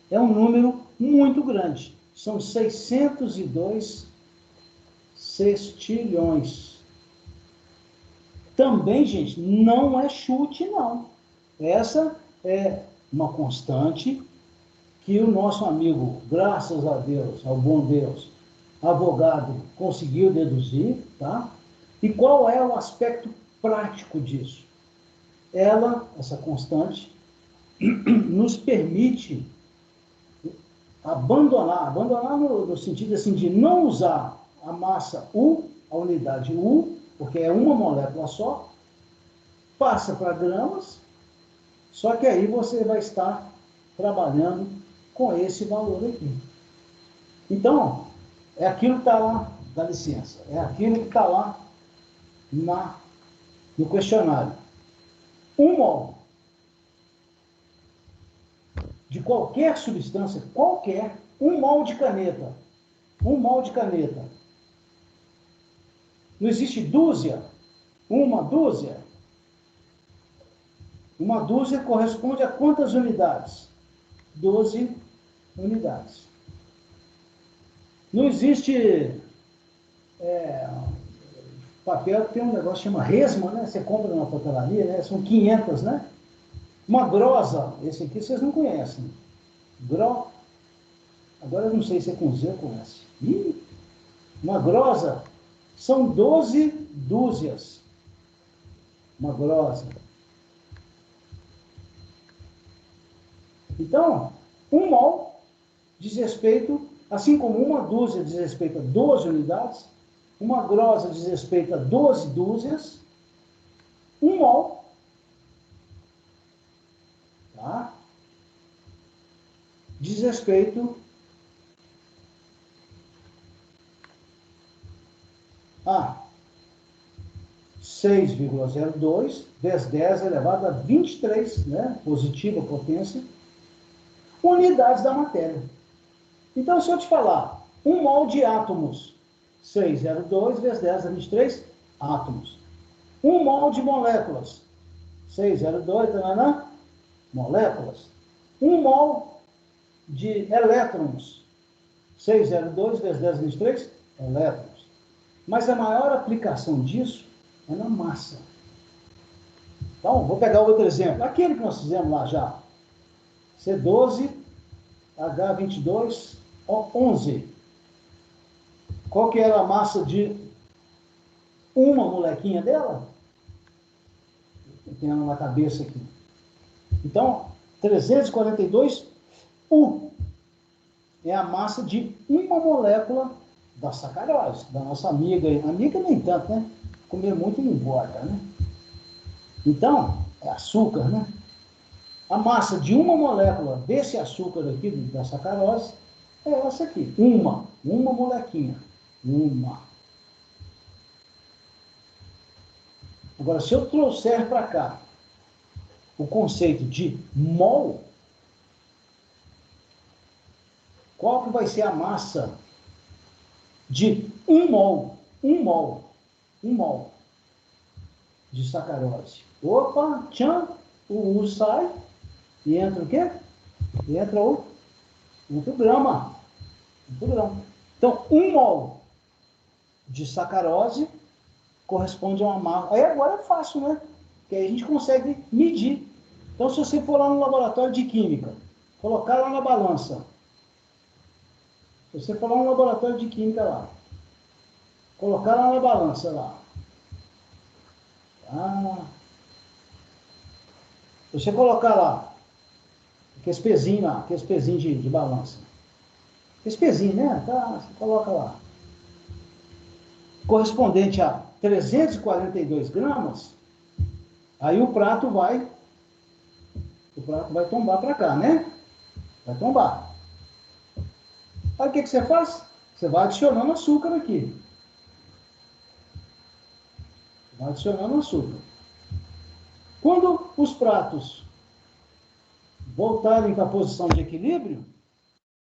Speaker 1: É um número muito grande. São 602 sextilhões. Também, gente, não é chute, não. Essa é uma constante que o nosso amigo, graças a Deus, ao bom Deus, Avogadro, conseguiu deduzir, tá? E qual é o aspecto prático disso? Essa constante, nos permite abandonar no sentido assim de não usar a massa U, a unidade U, porque é uma molécula só, passa para gramas, só que aí você vai estar trabalhando com esse valor aqui. Então, é aquilo que está lá, dá licença, é aquilo que está lá no questionário. 1 mol de qualquer substância, 1 mol de caneta, 1 mol de caneta. Não existe dúzia? Uma dúzia? Uma dúzia corresponde a quantas unidades? 12 unidades. Não existe papel que tem um negócio que chama resma, né? Você compra na papelaria, né? São 500, né? Uma grosa, esse aqui vocês não conhecem. Agora eu não sei se é com Z ou com S. Uma grosa são 12 dúzias. Uma grosa. Então, 1 mol diz respeito, assim como uma dúzia diz respeito a 12 unidades, uma grosa diz respeito a 12 dúzias, 1 mol, tá? Diz respeito a 6,02 vezes 10 elevado a 23, né? Positiva potência, unidades da matéria. Então, se eu te falar 1 mol de átomos, 6,02 vezes 10 a 23 átomos. 1 mol de moléculas, 6,02, tanana, moléculas. 1 mol de elétrons, 6,02 vezes 10 a 23 elétrons. Mas a maior aplicação disso é na massa. Então, vou pegar outro exemplo. Aquele que nós fizemos lá já. C12H22O11. Qual que era a massa de uma molequinha dela? Eu tenho ela na cabeça aqui. Então, 342U é a massa de uma molécula da sacarose, da nossa amiga. Amiga nem tanto, né? Comer muito não engorda, né? Então, é açúcar, né? A massa de uma molécula desse açúcar aqui, da sacarose, é essa aqui. Uma molequinha. Uma. Agora, se eu trouxer para cá o conceito de mol, qual que vai ser a massa de um mol de sacarose? Opa, tchan, o U sai, e entra o quê? E entra o grama. Então, 1 mol de sacarose corresponde a uma massa. Aí agora é fácil, né? Porque aí a gente consegue medir. Então, se você for lá no laboratório de química, colocar lá na balança. Se você for lá no laboratório de química lá, colocar lá na balança lá. Se você colocar lá, aqueles pezinhos de balança. Esse pezinho, né? Tá, você coloca lá. Correspondente a 342 gramas, aí o prato vai tombar para cá, né? Vai tombar. Aí o que você faz? Você vai adicionando açúcar aqui. Vai adicionando açúcar. Quando os pratos voltarem para a posição de equilíbrio,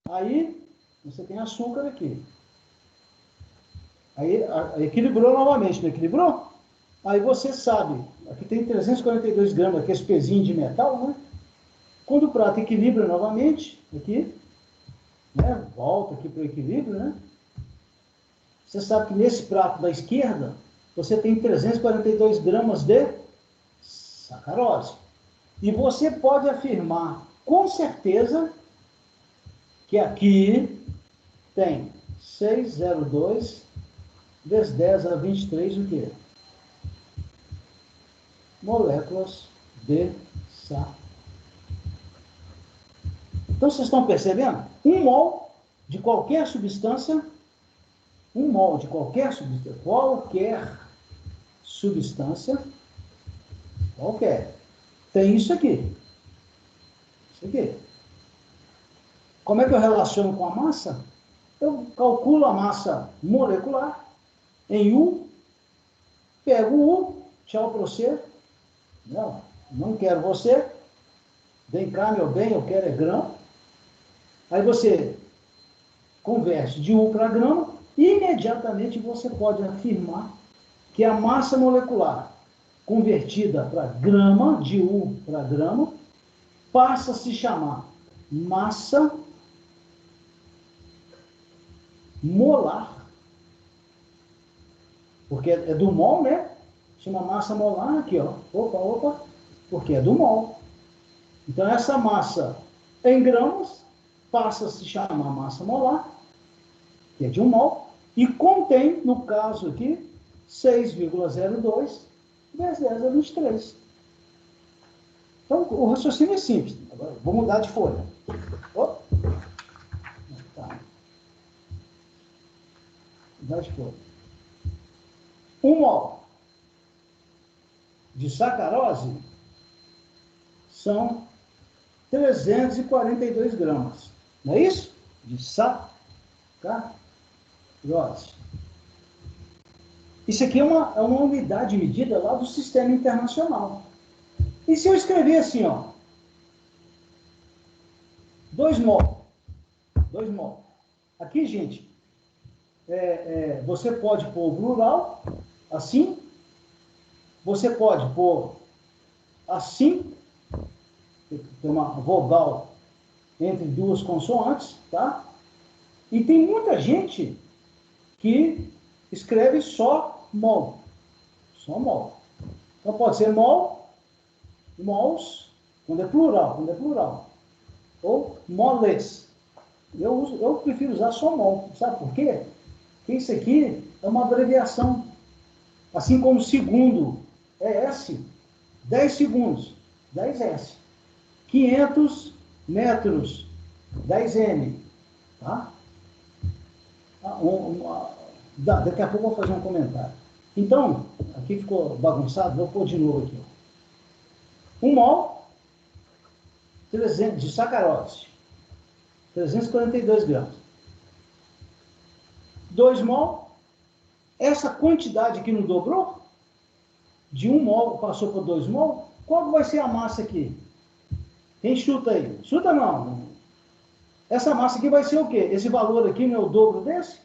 Speaker 1: aí você tem açúcar aqui. Aí equilibrou novamente, não equilibrou? Aí você sabe, aqui tem 342 gramas, aqui esse pezinho de metal, né? Quando o prato equilibra novamente, aqui, né? Volta aqui para o equilíbrio, né? Você sabe que nesse prato da esquerda, você tem 342 gramas de sacarose. E você pode afirmar com certeza que aqui tem 602 vezes 10 a 23, o quê? Moléculas de sacarose. Então, vocês estão percebendo? 1 mol de qualquer substância, qualquer, tem isso aqui. Como é que eu relaciono com a massa? Eu calculo a massa molecular em U, pego o U, tchau para você. Não quero você. Vem cá, meu bem, eu quero é grão. Aí você converte de U para grama, e imediatamente você pode afirmar que a massa molecular convertida para grama, de U para grama, passa a se chamar massa molar. Porque é do mol, né? Chama massa molar aqui, ó. Opa, porque é do mol. Então, essa massa em gramas passa a se chamar massa molar, que é de 1 mol, e contém, no caso aqui, 6,02 vezes 10 a 23. Então, o raciocínio é simples. Agora, vou mudar de folha. Tá. Mudar de folha. 1 mol de sacarose são 342 gramas. Não é isso? De sacarose. Isso aqui é uma unidade de medida lá do sistema internacional. E se eu escrever assim, ó, 2 mol. 2 mol. Aqui, gente, você pode pôr o plural, assim. Você pode pôr assim. Tem uma vogal entre duas consoantes, tá? E tem muita gente que escreve só mol. Só mol. Então pode ser mol, mols, quando é plural. Ou moles. Eu prefiro usar só mol. Sabe por quê? Porque isso aqui é uma abreviação. Assim como segundo é S, 10 segundos, 10S. 500 metros, 10M. Tá? Daqui a pouco eu vou fazer um comentário. Então, aqui ficou bagunçado, vou pôr de novo aqui. 1 mol 300, de sacarose, 342 gramas. 2 mol, essa quantidade que não dobrou, de 1 mol passou para 2 mol, qual vai ser a massa aqui? Quem chuta aí? Chuta não. Essa massa aqui vai ser o quê? Esse valor aqui não é o dobro desse?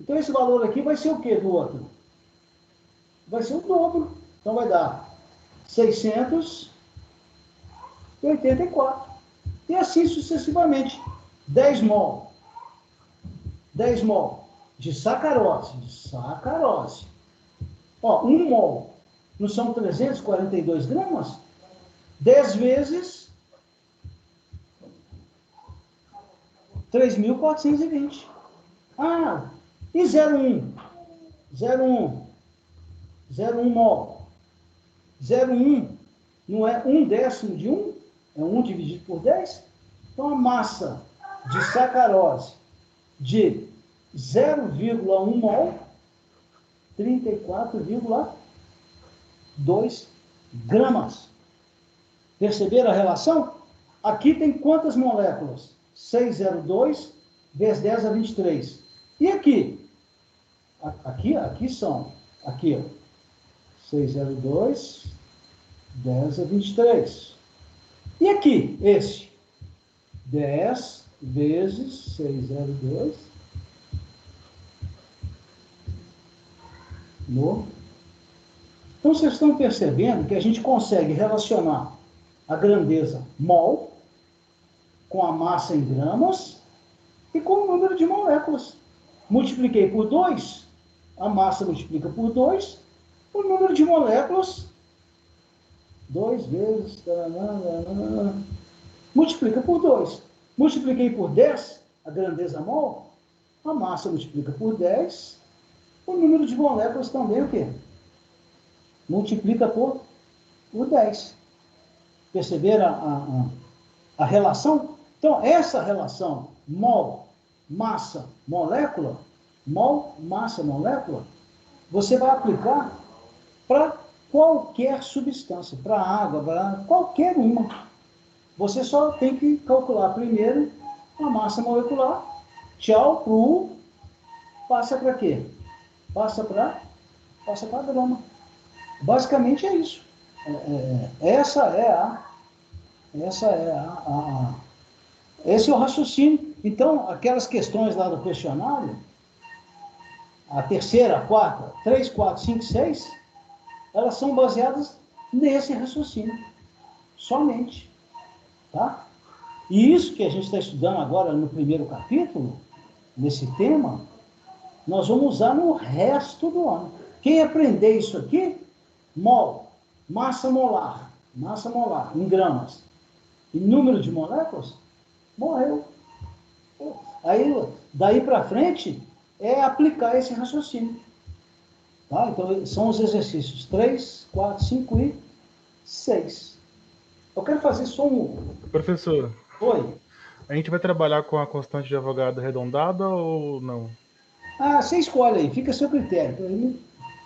Speaker 1: Então esse valor aqui vai ser o quê do outro? Vai ser o dobro. Então vai dar 684. E assim sucessivamente. 10 mol. 10 mol de sacarose. Ó, 1 mol não são 342 gramas? 10 vezes 3.420. Ah, e 0,1? 0,1 mol. 0,1 não é 1/10 de 1? É 1 dividido por 10? Então, a massa de sacarose de 0,1 mol, 34,2 gramas. Perceberam a relação? Aqui tem quantas moléculas? 602 vezes 10 a 23. E aqui? Aqui são, aqui, ó, 602, 10 a 23. E aqui, esse? 10 vezes 602 no... Então, vocês estão percebendo que a gente consegue relacionar a grandeza mol com a massa em gramas e com o número de moléculas. Multipliquei por 2, a massa multiplica por 2, o número de moléculas, 2 vezes, multiplica por 2. Multipliquei por 10, a grandeza mol, a massa multiplica por 10, o número de moléculas também o quê? Multiplica por 10. Perceberam a relação? Então, essa relação mol, massa, molécula, mol, massa, molécula, você vai aplicar para qualquer substância, para água, para qualquer uma. Você só tem que calcular primeiro a massa molecular. Tchau, pro, passa para quê? Passa para grama. Basicamente é isso. Esse é o raciocínio. Então, aquelas questões lá do questionário, a terceira, a quarta, 3, 4, 5, 6, elas são baseadas nesse raciocínio. Somente. Tá? E isso que a gente está estudando agora no primeiro capítulo, nesse tema, nós vamos usar no resto do ano. Quem aprender isso aqui, mol, massa molar, em gramas, e número de moléculas, morreu. Aí, daí para frente, é aplicar esse raciocínio. Tá? Então, são os exercícios 3, 4, 5 e 6. Eu quero fazer só um...
Speaker 7: Professor.
Speaker 1: Oi.
Speaker 7: A gente vai trabalhar com a constante de Avogadro arredondada ou não?
Speaker 1: Ah, você escolhe aí, fica a seu critério.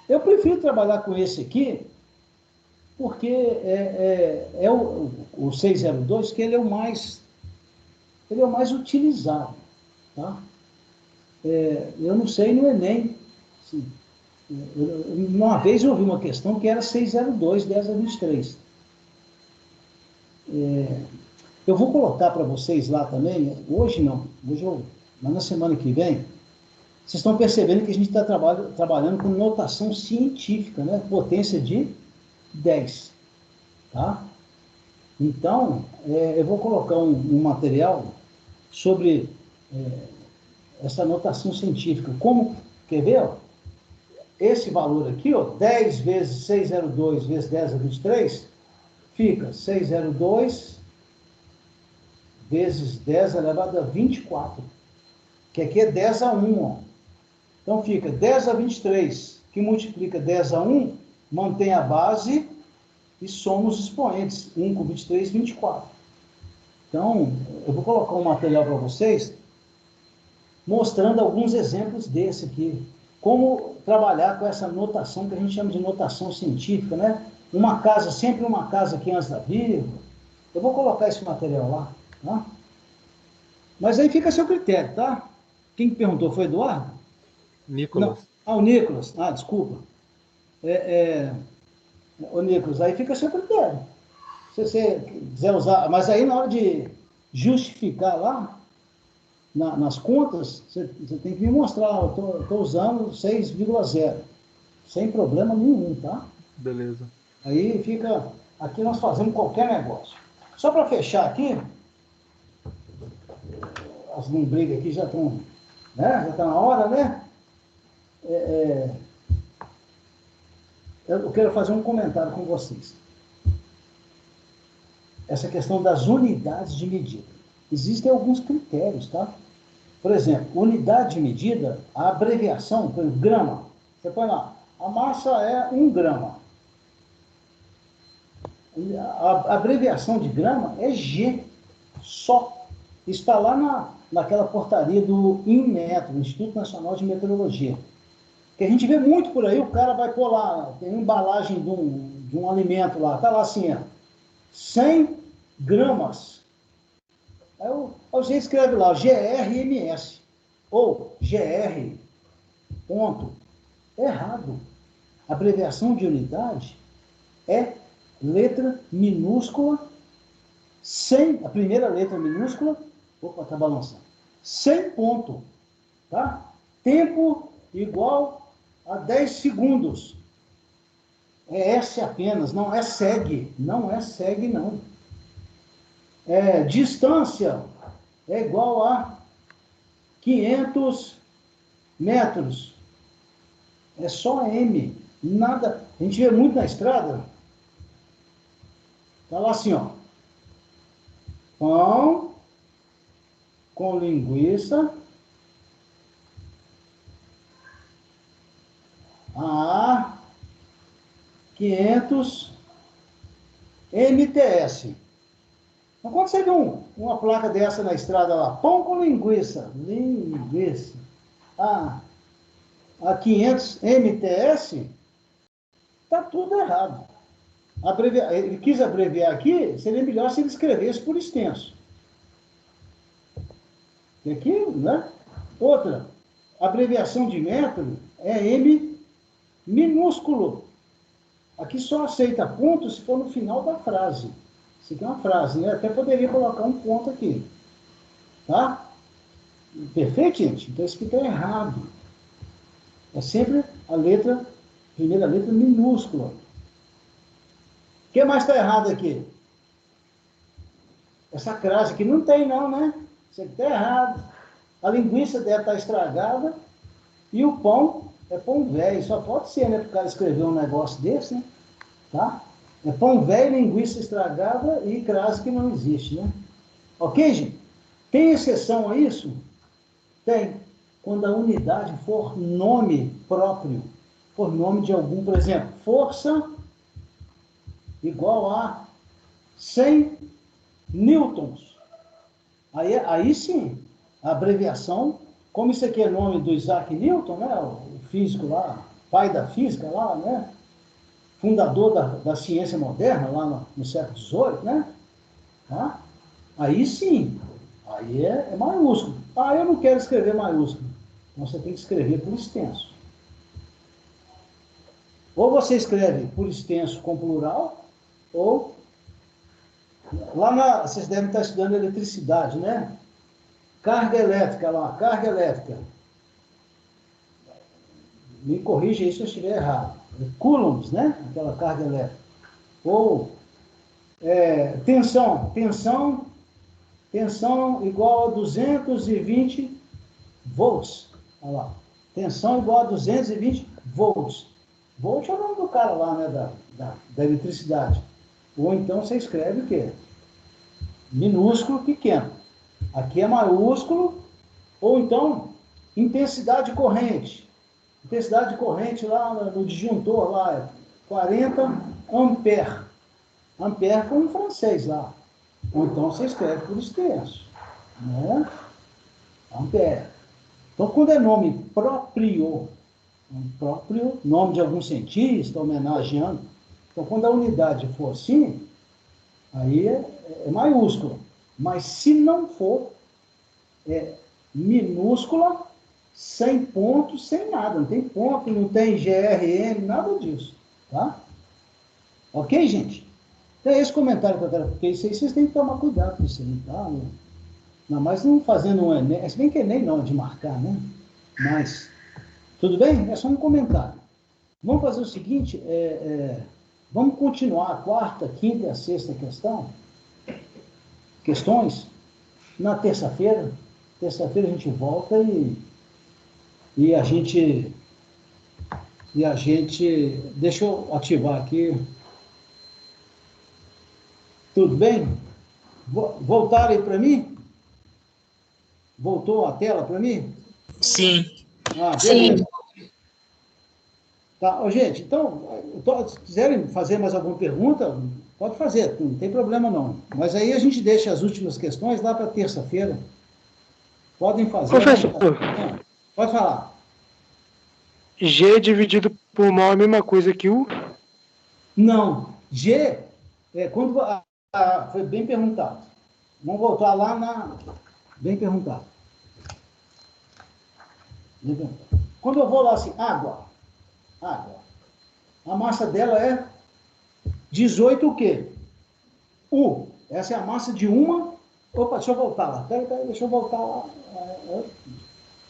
Speaker 1: Eu prefiro trabalhar com esse aqui, porque é o 602, que ele é o mais utilizado. Tá? Eu não sei no Enem, Uma vez eu ouvi uma questão que era 602, 10 a 23. Eu vou colocar para vocês lá também, hoje não, mas na semana que vem, vocês estão percebendo que a gente está trabalhando com notação científica, né? Potência de 10. Tá? Então, eu vou colocar um material sobre essa notação científica. Como, quer ver? Ó? Esse valor aqui, ó, 10 vezes 602 vezes 10 a 23, fica 602 vezes 10 elevado a 24, que aqui é 10 a 1, ó. Então fica 10 a 23, que multiplica 10 a 1, mantém a base e soma os expoentes. 1 com 23, 24. Então, eu vou colocar um material para vocês, mostrando alguns exemplos desse aqui. Como trabalhar com essa notação que a gente chama de notação científica, né? Uma casa, sempre uma casa aqui antes da vírgula. Eu vou colocar esse material lá, tá? Mas aí fica a seu critério, tá? Quem que perguntou foi Eduardo?
Speaker 7: Nicolas.
Speaker 1: Não. O Nicolas. Desculpa. O Nicolas, aí fica a seu critério. Se você quiser usar, mas aí na hora de justificar lá, nas contas, você tem que me mostrar, eu estou usando 6,0, sem problema nenhum, tá?
Speaker 7: Beleza.
Speaker 1: Aí fica, aqui nós fazemos qualquer negócio. Só para fechar aqui, as lombrigas aqui já estão, né? Já está na hora, né? Eu quero fazer um comentário com vocês. Essa questão das unidades de medida. Existem alguns critérios, tá? Por exemplo, unidade de medida, a abreviação, por exemplo, grama. Você põe lá, a massa é 1 grama. A abreviação de grama é G, só. Está lá naquela portaria do INMETRO, Instituto Nacional de Meteorologia. Que a gente vê muito por aí, o cara vai pôr lá, tem uma embalagem de um alimento lá, está lá assim, ó, 100 gramas. Aí o gente escreve lá, GRMS, ou GR, ponto. Errado. A abreviação de unidade é letra minúscula, 100, a primeira letra minúscula, opa, está balançando, 100 ponto, tá? Tempo igual a 10 segundos. É S apenas, não é SEG, não é SEG, não. Distância é igual a 500 metros. É só M, nada. A gente vê muito na estrada. Tá lá assim, ó. Pão com linguiça a 500 MTS. Então, quando você vê uma placa dessa na estrada lá, pão com linguiça, a 500 MTS, tá tudo errado. Ele quis abreviar aqui, seria melhor se ele escrevesse por extenso. E aqui, né? Outra, abreviação de método é M minúsculo. Aqui só aceita ponto se for no final da frase. Isso aqui é uma frase, né? Até poderia colocar um ponto aqui. Tá? Perfeito, gente? Então isso aqui está errado. É sempre a primeira letra minúscula. O que mais está errado aqui? Essa crase aqui não tem não, né? Isso aqui está errado. A linguiça deve estar estragada e o pão é pão velho. Só pode ser, né? Para o cara escrever um negócio desse, né? Tá? É pão velho, linguiça estragada e crase que não existe, né? Ok, gente? Tem exceção a isso? Tem. Quando a unidade for nome próprio, for nome de algum, por exemplo, força igual a 100 newtons. Aí sim, a abreviação, como isso aqui é nome do Isaac Newton, né? O físico lá, pai da física lá, né? Fundador da ciência moderna, lá no século XVIII, né? Tá? Aí sim, aí é maiúsculo. Eu não quero escrever maiúsculo. Então você tem que escrever por extenso. Ou você escreve por extenso com plural, ou vocês devem estar estudando eletricidade, né? Carga elétrica lá, carga elétrica. Me corrija aí se eu estiver errado. Coulombs, né? Aquela carga elétrica. Ou tensão igual a 220 volts. Olha lá. Tensão igual a 220 volts. Volt é o nome do cara lá, né? Da eletricidade. Ou então você escreve o quê? Minúsculo, pequeno. Aqui é maiúsculo. Ou então, intensidade de corrente. Intensidade de corrente lá no disjuntor, lá é 40 ampere. Ampere como em francês lá. Ou então você escreve por extenso. Né? Ampere. Então, quando é nome próprio, nome de algum cientista, homenageando, então quando a unidade for assim, aí é maiúscula. Mas se não for, é minúscula, sem ponto, sem nada. Não tem ponto, não tem GRN, nada disso. Tá? Ok, gente? Então, esse comentário que eu quero, porque isso aí vocês têm que tomar cuidado com isso aí, tá? Não, mas não fazendo um Enem, se bem que Enem não, de marcar, né? Mas, tudo bem? É só um comentário. Vamos fazer o seguinte, vamos continuar a quarta, quinta e a sexta questões, na terça-feira. Terça-feira a gente volta e a gente, deixa eu ativar aqui. Tudo bem? Voltaram aí para mim? Voltou a tela para mim?
Speaker 6: Sim.
Speaker 1: Ah, beleza. Tá, gente, então, se quiserem fazer mais alguma pergunta, pode fazer, não tem problema não. Mas aí a gente deixa as últimas questões lá para terça-feira. Podem fazer.
Speaker 8: Professor,
Speaker 1: pode falar.
Speaker 8: G dividido por mol é a mesma coisa que U?
Speaker 1: Não. G, quando foi bem perguntado. Vamos voltar lá na... Bem perguntado. Quando eu vou lá assim, água. A massa dela é 18 o quê? U. Essa é a massa de uma... Opa, deixa eu voltar lá. Peraí, deixa eu voltar lá.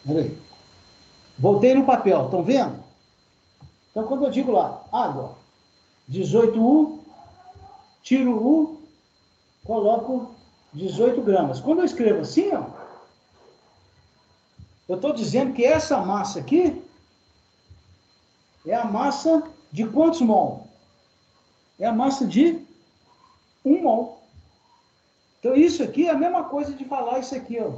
Speaker 1: Peraí. Voltei no papel, estão vendo? Então, quando eu digo lá, água, 18U, tiro U, coloco 18 gramas. Quando eu escrevo assim, ó, eu estou dizendo que essa massa aqui é a massa de quantos mol? É a massa de 1 mol. Então, isso aqui é a mesma coisa de falar isso aqui, ó.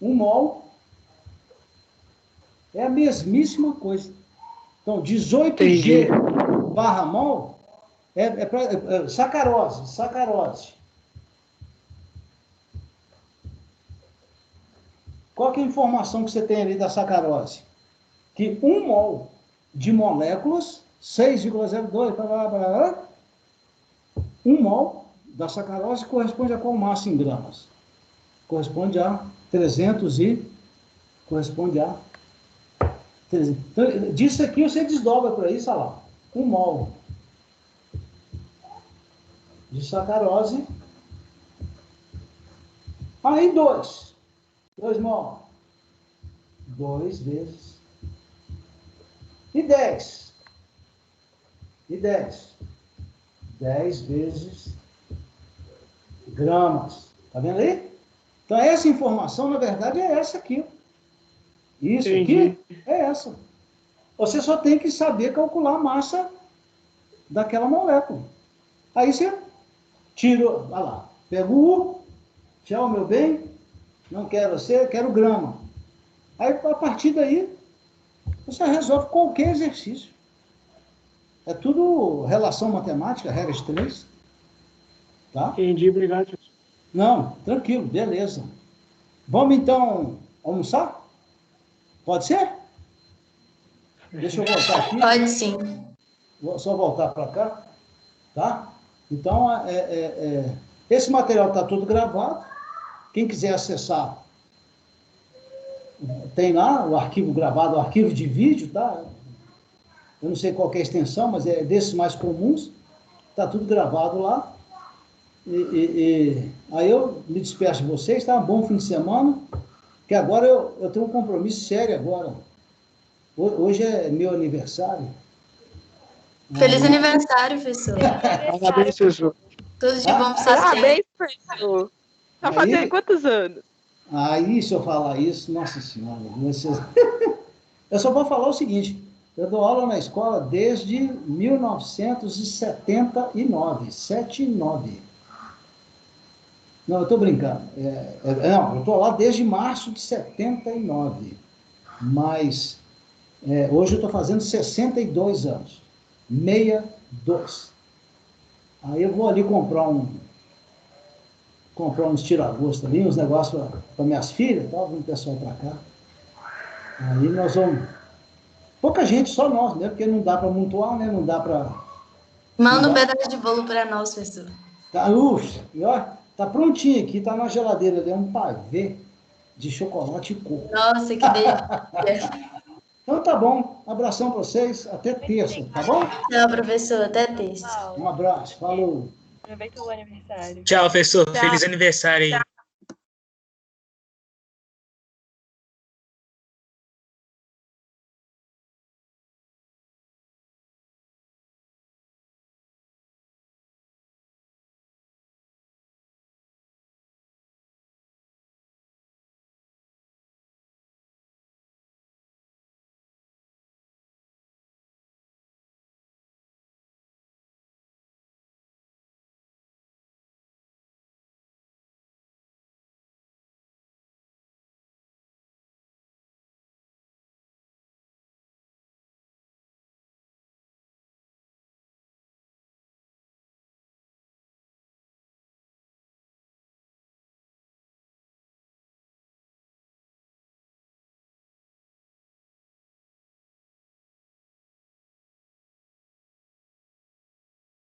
Speaker 1: 1 mol é a mesmíssima coisa. Então, 18G barra mol é sacarose. Qual que é a informação que você tem ali da sacarose? Que 1 mol de moléculas, 6,02, 1 mol da sacarose corresponde a qual massa em gramas? Corresponde a 300 e... Corresponde a... 300. Então, disso aqui você desdobra para isso, olha lá. 1 mol de sacarose. Aí 2 mol. 2 vezes. E 10. 10 vezes gramas. Tá vendo aí? Então, essa informação, na verdade, é essa aqui. Isso aqui é essa. Você só tem que saber calcular a massa daquela molécula. Aí você tira, olha lá, pega o U, tchau, meu bem, não quero você, quero grama. Aí, a partir daí, você resolve qualquer exercício. É tudo relação matemática, regra de 3. Tá?
Speaker 8: Entendi, obrigado.
Speaker 1: Não, tranquilo, beleza. Vamos, então, almoçar? Pode ser? Deixa eu voltar aqui.
Speaker 4: Pode sim.
Speaker 1: Vou só voltar para cá. Tá? Então, esse material está tudo gravado. Quem quiser acessar, tem lá o arquivo gravado, o arquivo de vídeo, tá? eu não sei qual que é a extensão, mas é desses mais comuns, está tudo gravado lá. Aí eu me despeço de vocês, tá? Um bom fim de semana, que agora eu tenho um compromisso sério agora. Hoje é meu aniversário.
Speaker 4: Feliz aniversário, professor.
Speaker 8: Parabéns, professor.
Speaker 4: Tudo de bom para você.
Speaker 3: Parabéns, professor. Tá
Speaker 1: Aí-
Speaker 3: fazendo quantos anos?
Speaker 1: Aí, se eu falar isso, nossa senhora, vocês... Eu só vou falar o seguinte, eu dou aula na escola desde 1979, 79. Não, eu estou brincando. Não, eu estou lá desde março de 79, mas hoje eu estou fazendo 62 anos, 62. Aí eu vou ali comprar uns tira-gosto ali, uns negócios para minhas filhas, tá? Vamos pessoal para cá. Aí nós vamos... Pouca gente, só nós, né? Porque não dá para amontoar, né? Não dá para...
Speaker 4: Manda um pedaço de bolo para nós, professor.
Speaker 1: Tá, e ó, tá prontinho aqui, tá na geladeira ali, é um pavê de chocolate e coco.
Speaker 4: Nossa, que delícia.
Speaker 1: Então tá bom, abração para vocês, até terça, tá bom?
Speaker 4: Tchau, professor. Até terça.
Speaker 2: Tchau.
Speaker 1: Um abraço, falou.
Speaker 2: Aproveita o aniversário.
Speaker 6: Tchau, professor.
Speaker 3: Tchau.
Speaker 6: Feliz aniversário aí.